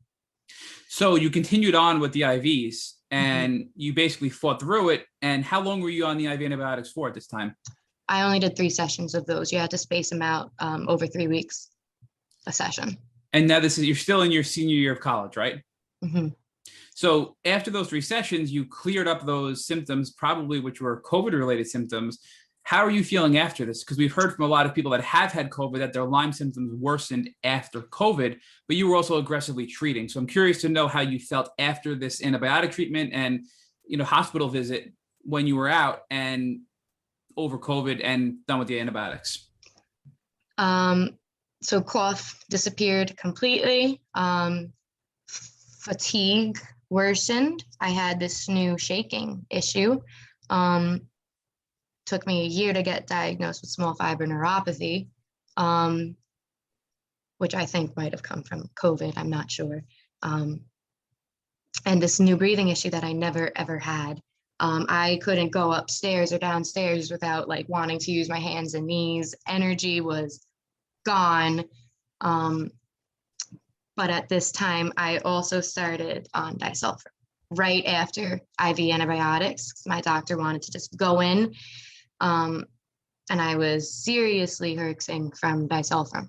So you continued on with the IVs, and you basically fought through it. And how long were you on the IV antibiotics for at this time? I only did 3 sessions of those. You had to space them out over 3 weeks a session. And now you're still in your senior year of college, right? Mm-hmm. So after those 3 sessions, you cleared up those symptoms, probably which were COVID-related symptoms. How are you feeling after this? Because we've heard from a lot of people that have had COVID that their Lyme symptoms worsened after COVID, but you were also aggressively treating. So I'm curious to know how you felt after this antibiotic treatment and, hospital visit when you were out and over COVID and done with the antibiotics. So cough disappeared completely. Fatigue worsened. I had this new shaking issue. Took me a year to get diagnosed with small fiber neuropathy, which I think might have come from COVID. I'm not sure. And this new breathing issue that I never, ever had. I couldn't go upstairs or downstairs without wanting to use my hands and knees. Energy was gone. But at this time, I also started on disulfiram right after IV antibiotics. My doctor wanted to just go in. And I was seriously hurting from disulfiram.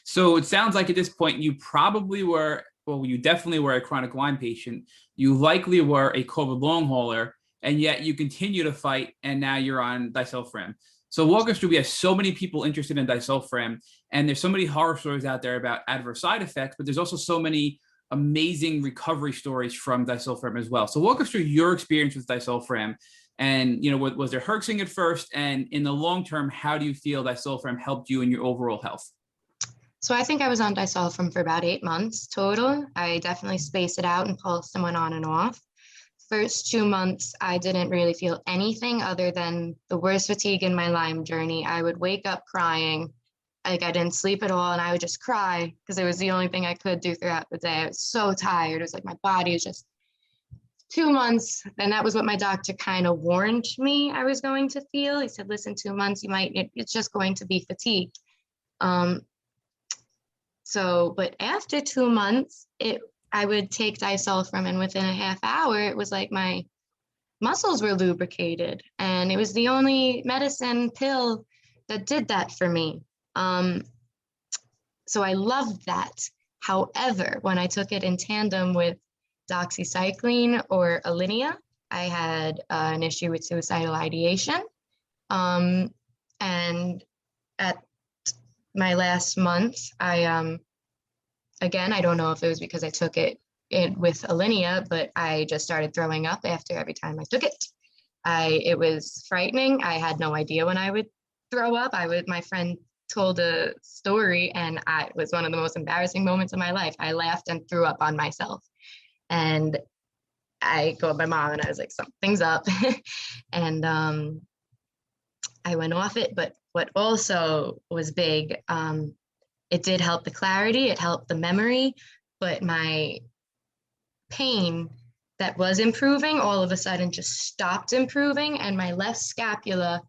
So it sounds like at this point, you probably were, well, you definitely were a chronic Lyme patient. You likely were a COVID long hauler, and yet you continue to fight, and now you're on disulfiram. So walk us through, we have so many people interested in disulfiram, and there's so many horror stories out there about adverse side effects, but there's also so many amazing recovery stories from disulfiram as well. So walk us through your experience with disulfiram, and was there herxing at first, and in the long term, how do you feel disulfiram helped you in your overall health? So I think I was on disulfiram for about 8 months total. I definitely spaced it out and pulsed and went on and off. First 2 months, I didn't really feel anything other than the worst fatigue in my Lyme journey. I would wake up crying, I didn't sleep at all, and I would just cry because it was the only thing I could do throughout the day. I was so tired. It was like my body was just 2 months. And that was what my doctor kind of warned me I was going to feel. He said, listen, 2 months, it's just going to be fatigue. But after 2 months, I would take disulfiram, and within a half hour, it was like my muscles were lubricated, and it was the only medicine pill that did that for me. So I loved that. However, when I took it in tandem with doxycycline or Alinea, I had an issue with suicidal ideation. And at my last month, again, I don't know if it was because I took it with Alinea, but I just started throwing up after every time I took it. It was frightening. I had no idea when I would throw up. My friend told a story, and it was one of the most embarrassing moments of my life. I laughed and threw up on myself. And I called my mom, and I was like, something's up. And I went off it. But what also was big, it did help the clarity, it helped the memory, but my pain that was improving all of a sudden just stopped improving. And my left scapula,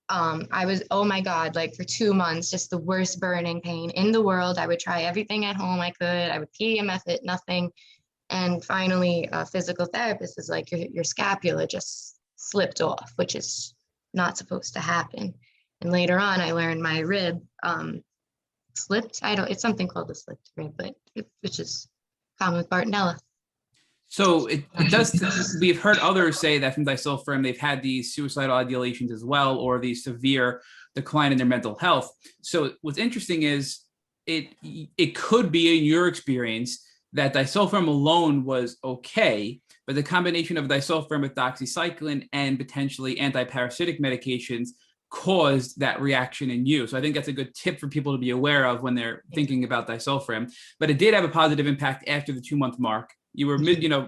I was, oh my God, for 2 months, just the worst burning pain in the world. I would try everything at home I could. I would PEMF it, nothing. And finally, a physical therapist is like, your scapula just slipped off, which is not supposed to happen. And later on, I learned my rib slipped. It's something called the slipped rib, but which is common with Bartonella. So it does, we've heard others say that from disulfiram, they've had these suicidal ideations as well, or these severe decline in their mental health. So what's interesting is it could be, in your experience, that disulfiram alone was okay, but the combination of disulfiram with doxycycline and potentially antiparasitic medications caused that reaction in you. So I think that's a good tip for people to be aware of when they're thinking about disulfiram. But it did have a positive impact after the 2 month mark. You were,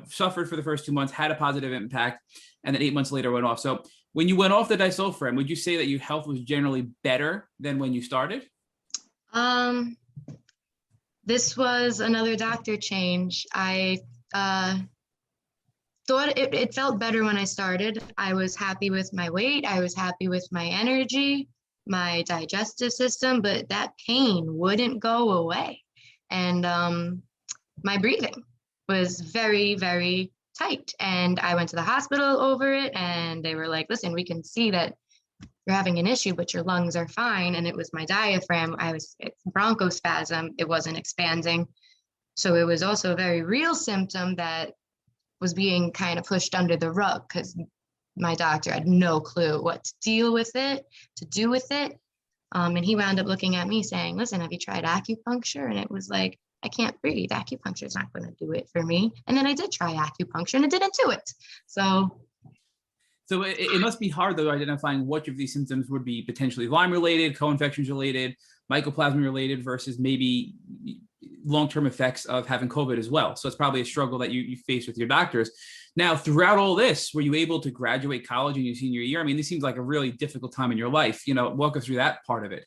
suffered for the first 2 months, had a positive impact, and then 8 months later went off. So when you went off the disulfiram, would you say that your health was generally better than when you started? This was another doctor change. I thought it felt better when I started. I was happy with my weight. I was happy with my energy, my digestive system, but that pain wouldn't go away. And my breathing was very, very tight. And I went to the hospital over it, and they were like, listen, we can see that you're having an issue, but your lungs are fine. And it was my diaphragm. It's bronchospasm. It wasn't expanding. So it was also a very real symptom that was being kind of pushed under the rug, because my doctor had no clue what to do with it. And he wound up looking at me saying, listen, have you tried acupuncture? And it was like, I can't breathe. Acupuncture is not going to do it for me. And then I did try acupuncture and it didn't do it. So it must be hard, though, identifying which of these symptoms would be potentially Lyme related, co-infections related, mycoplasma related, versus maybe long-term effects of having COVID as well. So it's probably a struggle that you face with your doctors. Now, throughout all this, were you able to graduate college in your senior year? I mean, this seems like a really difficult time in your life. Walk us through that part of it.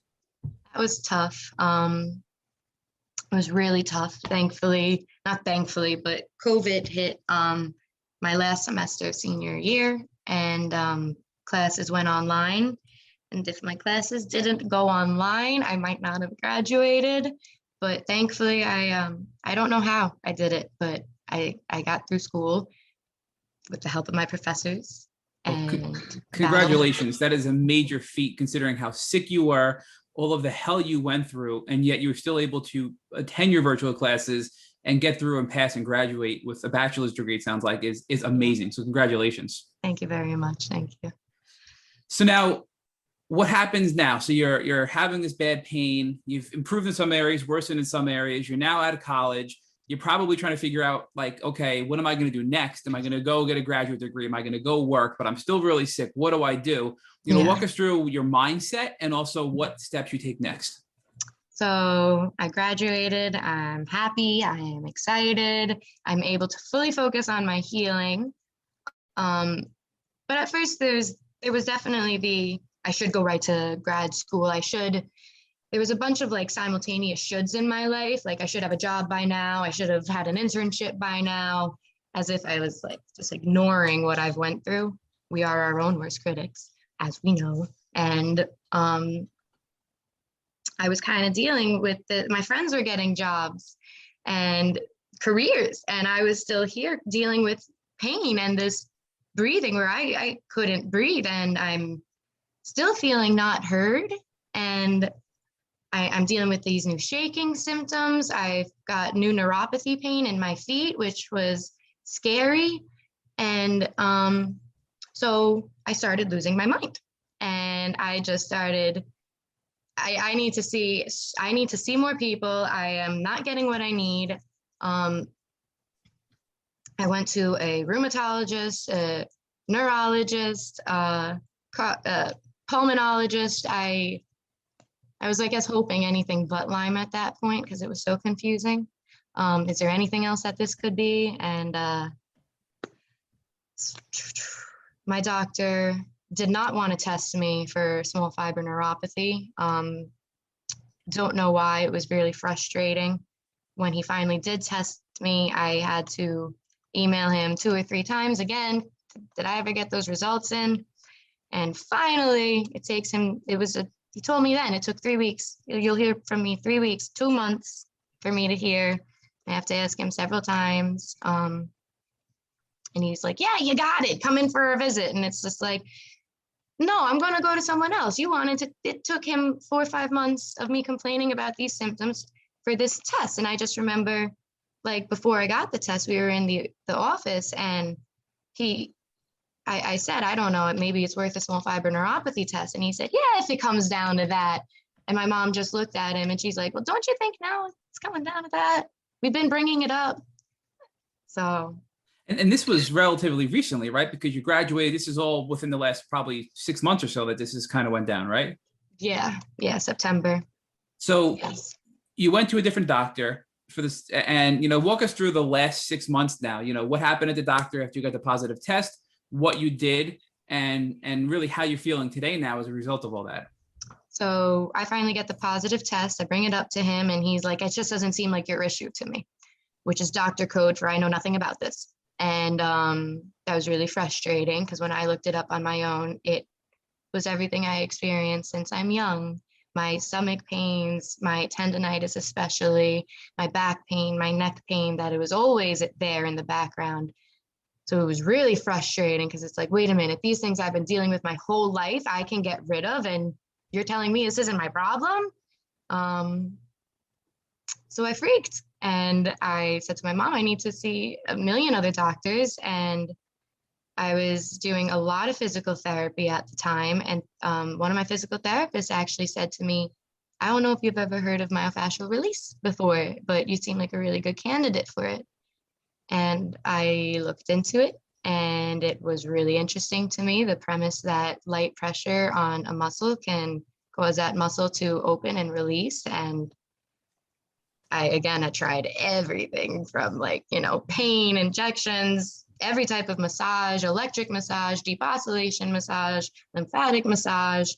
that was tough. It was really tough. Not thankfully, but COVID hit my last semester of senior year, and classes went online. And if my classes didn't go online, I might not have graduated. But thankfully, I don't know how I did it, but I got through school with the help of my professors. And congratulations. That is a major feat considering how sick you were, all of the hell you went through, and yet you were still able to attend your virtual classes and get through and pass and graduate with a bachelor's degree, it sounds like, is amazing. So congratulations. Thank you very much. Thank you. So now, what happens now? So you're having this bad pain. You've improved in some areas, worsened in some areas. You're now out of college. You're probably trying to figure out, like, okay, what am I going to do next? Am I going to go get a graduate degree? Am I going to go work? But I'm still really sick. What do I do? Walk us through your mindset and also what steps you take next. So I graduated. I'm happy. I am excited. I'm able to fully focus on my healing. But at first, there was definitely I should go right to grad school. There was a bunch of like simultaneous shoulds in my life. Like I should have a job by now. I should have had an internship by now, as if I was like just ignoring what I've went through. We are our own worst critics, as we know. And I was kind of dealing with my friends were getting jobs and careers, and I was still here dealing with pain and this breathing where I couldn't breathe, and I'm still feeling not heard. And I'm dealing with these new shaking symptoms. I've got new neuropathy pain in my feet, which was scary. And so I started losing my mind, and I just started, I need to see more people. I am not getting what I need. I went to a rheumatologist, a neurologist, pulmonologist. I was, I guess, hoping anything but Lyme at that point because it was so confusing. Is there anything else that this could be? And my doctor did not want to test me for small fiber neuropathy. Don't know why. It was really frustrating. When he finally did test me, I had to email him 2 or 3 times again. Did I ever get those results in? And finally, he told me then it took 3 weeks. You'll hear from me 3 weeks, 2 months for me to hear. I have to ask him several times. And he's like, yeah, you got it. Come in for a visit. And it's just like, no, I'm going to go to someone else. It took him 4 or 5 months of me complaining about these symptoms for this test. And I just remember, like, before I got the test, we were in the office, and I said, I don't know, maybe it's worth a small fiber neuropathy test. And he said, yeah, if it comes down to that. And my mom just looked at him and she's like, well, don't you think now it's coming down to that? We've been bringing it up. So. And this was relatively recently, right? Because you graduated, this is all within the last probably 6 months or so that this has kind of went down, right? Yeah, September. So yes. You went to a different doctor for this, and, walk us through the last 6 months now. What happened at the doctor after you got the positive test, what you did, and really how you're feeling today now as a result of all that. So I finally get the positive test. I bring it up to him, and he's like, it just doesn't seem like your issue to me, which is doctor code for I know nothing about this. And that was really frustrating because when I looked it up on my own, it was everything I experienced since I'm young. My stomach pains, my tendonitis especially, my back pain, my neck pain, that it was always there in the background. So it was really frustrating because it's like, wait a minute, these things I've been dealing with my whole life, I can get rid of, and you're telling me this isn't my problem? So I freaked, and I said to my mom, I need to see a million other doctors. And I was doing a lot of physical therapy at the time. And one of my physical therapists actually said to me, I don't know if you've ever heard of myofascial release before, but you seem like a really good candidate for it. And I looked into it, and it was really interesting to me. The premise that light pressure on a muscle can cause that muscle to open and release. And I tried everything from pain, injections, every type of massage, electric massage, deep oscillation massage, lymphatic massage,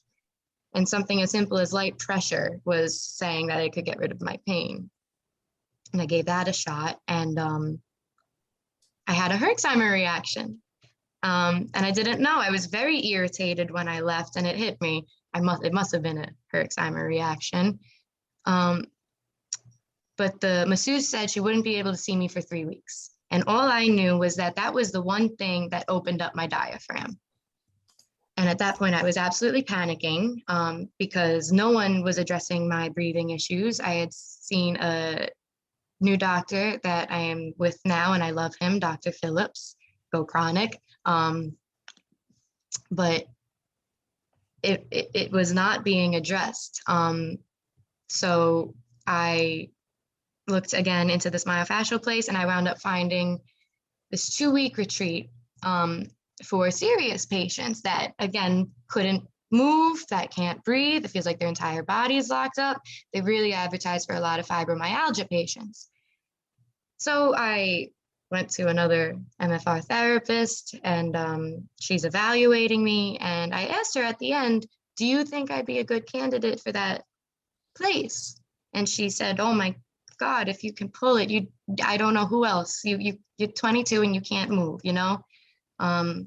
and something as simple as light pressure was saying that I could get rid of my pain. And I gave that a shot, and I had a Herxheimer reaction. And I didn't know. I was very irritated when I left, and it hit me. It must have been a Herxheimer reaction. But the masseuse said she wouldn't be able to see me for 3 weeks. And all I knew was that that was the one thing that opened up my diaphragm. And at that point, I was absolutely panicking because no one was addressing my breathing issues. I had seen a new doctor that I am with now, and I love him, Dr. Phillips, go chronic. But it was not being addressed. So I looked again into this myofascial place, and I wound up finding this 2-week retreat for serious patients that, again, couldn't move, that can't breathe. It feels like their entire body is locked up. They really advertise for a lot of fibromyalgia patients. So I went to another MFR therapist, and she's evaluating me. And I asked her at the end, do you think I'd be a good candidate for that place? And she said, oh my God, if you can pull it, I don't know who else. You're 22 and you can't move, you know? And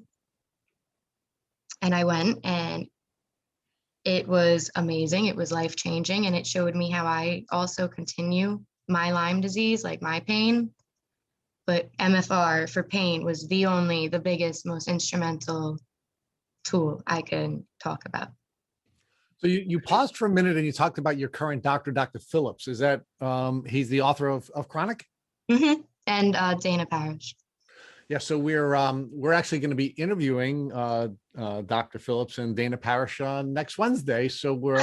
I went, and it was amazing. It was life-changing, and it showed me how I also continue my Lyme disease, like my pain. But MFR for pain was the biggest, most instrumental tool I can talk about. So you paused for a minute and you talked about your current doctor, Dr. Phillips. Is that he's the author of Chronic? Mm-hmm. And Dana Parrish. Yeah, so we're actually going to be interviewing Dr. Phillips and Dana Parrish next Wednesday. So we'll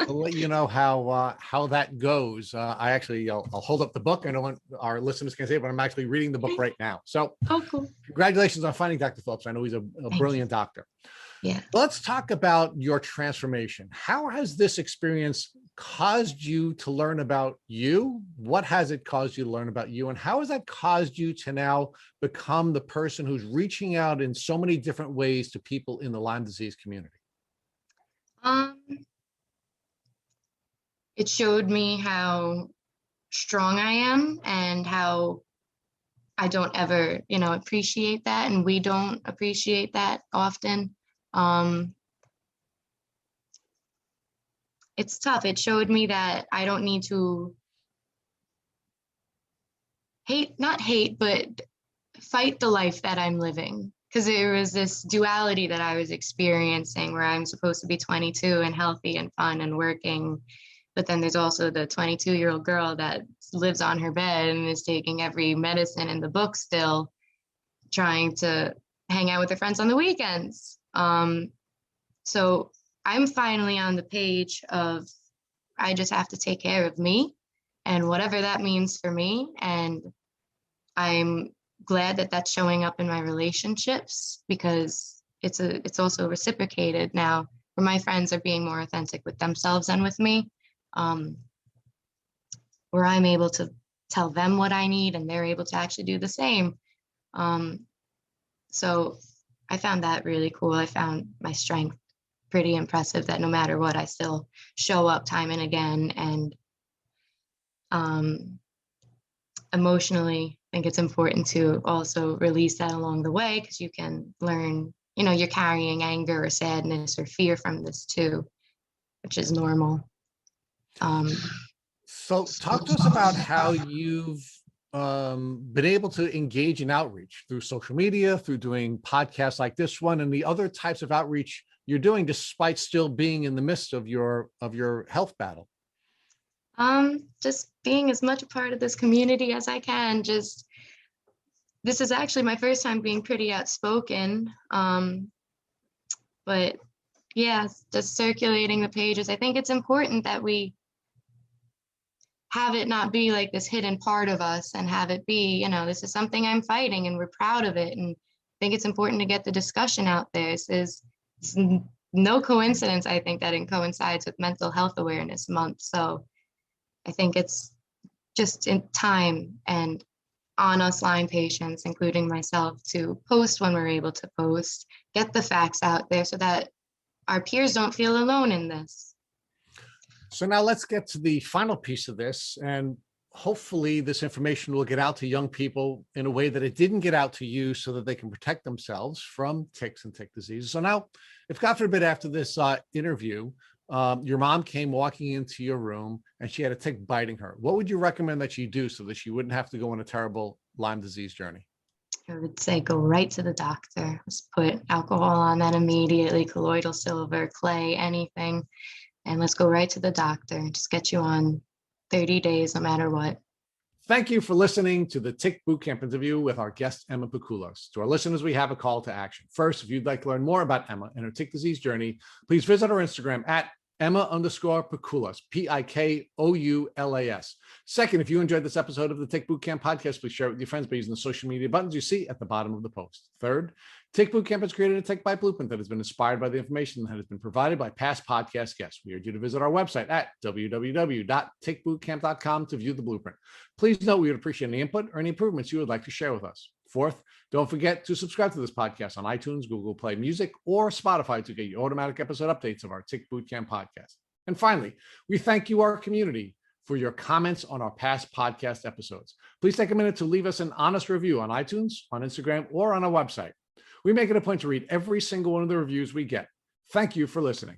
let you know how that goes. I'll hold up the book. I don't want our listeners can say it, but I'm actually reading the book right now. So cool. Congratulations on finding Dr. Phillips. I know he's a brilliant doctor. Yeah. Let's talk about your transformation. How has this experience caused you to learn about you? What has it caused you to learn about you? And how has that caused you to now become the person who's reaching out in so many different ways to people in the Lyme disease community? It showed me how strong I am, and how I don't ever, appreciate that. And we don't appreciate that often. It's tough. It showed me that I don't need to not hate, but fight the life that I'm living. Because there was this duality that I was experiencing where I'm supposed to be 22 and healthy and fun and working. But then there's also the 22-year-old girl that lives on her bed and is taking every medicine in the book still, trying to hang out with her friends on the weekends. So I'm finally on the page of I just have to take care of me and whatever that means for me. And I'm glad that that's showing up in my relationships, because it's also reciprocated now, where my friends are being more authentic with themselves and with me, where I'm able to tell them what I need and they're able to actually do the same. So I found that really cool. I found my strength pretty impressive, that no matter what, I still show up time and again. And emotionally, I think it's important to also release that along the way, because you can learn, you're carrying anger or sadness or fear from this too, which is normal. So talk to us about how you've been able to engage in outreach through social media, through doing podcasts like this one, and the other types of outreach you're doing, despite still being in the midst of your health battle. Just being as much a part of this community as I can. this is actually my first time being pretty outspoken. But yeah, just circulating the pages. I think it's important that we have it not be like this hidden part of us, and have it be, this is something I'm fighting and we're proud of it. And I think it's important to get the discussion out there. It's no coincidence, I think, that it coincides with Mental Health Awareness Month. So I think it's just in time and on us Lyme patients, including myself, to post when we're able to post, get the facts out there so that our peers don't feel alone in this. So now let's get to the final piece of this, and hopefully this information will get out to young people in a way that it didn't get out to you, so that they can protect themselves from ticks and tick disease. So now, if God forbid after this interview, your mom came walking into your room and she had a tick biting her, what would you recommend that she do so that she wouldn't have to go on a terrible Lyme disease journey? I would say go right to the doctor. Just put alcohol on that immediately, colloidal silver, clay, anything. And let's go right to the doctor. Just get you on 30 days, no matter what. Thank you for listening to the Tick Bootcamp interview with our guest, Emma Pikoulas. To our listeners, we have a call to action. First, if you'd like to learn more about Emma and her tick disease journey, please visit our Instagram at Emma_Pikoulas, Pikoulas. Second, if you enjoyed this episode of the Tick Bootcamp podcast, please share it with your friends by using the social media buttons you see at the bottom of the post. Third, Tick Bootcamp has created a Tick Bite blueprint that has been inspired by the information that has been provided by past podcast guests. We urge you to visit our website at www.tickbootcamp.com to view the blueprint. Please note we would appreciate any input or any improvements you would like to share with us. Fourth, don't forget to subscribe to this podcast on iTunes, Google Play Music, or Spotify to get your automatic episode updates of our Tick Bootcamp podcast. And finally, we thank you, our community, for your comments on our past podcast episodes. Please take a minute to leave us an honest review on iTunes, on Instagram, or on our website. We make it a point to read every single one of the reviews we get. Thank you for listening.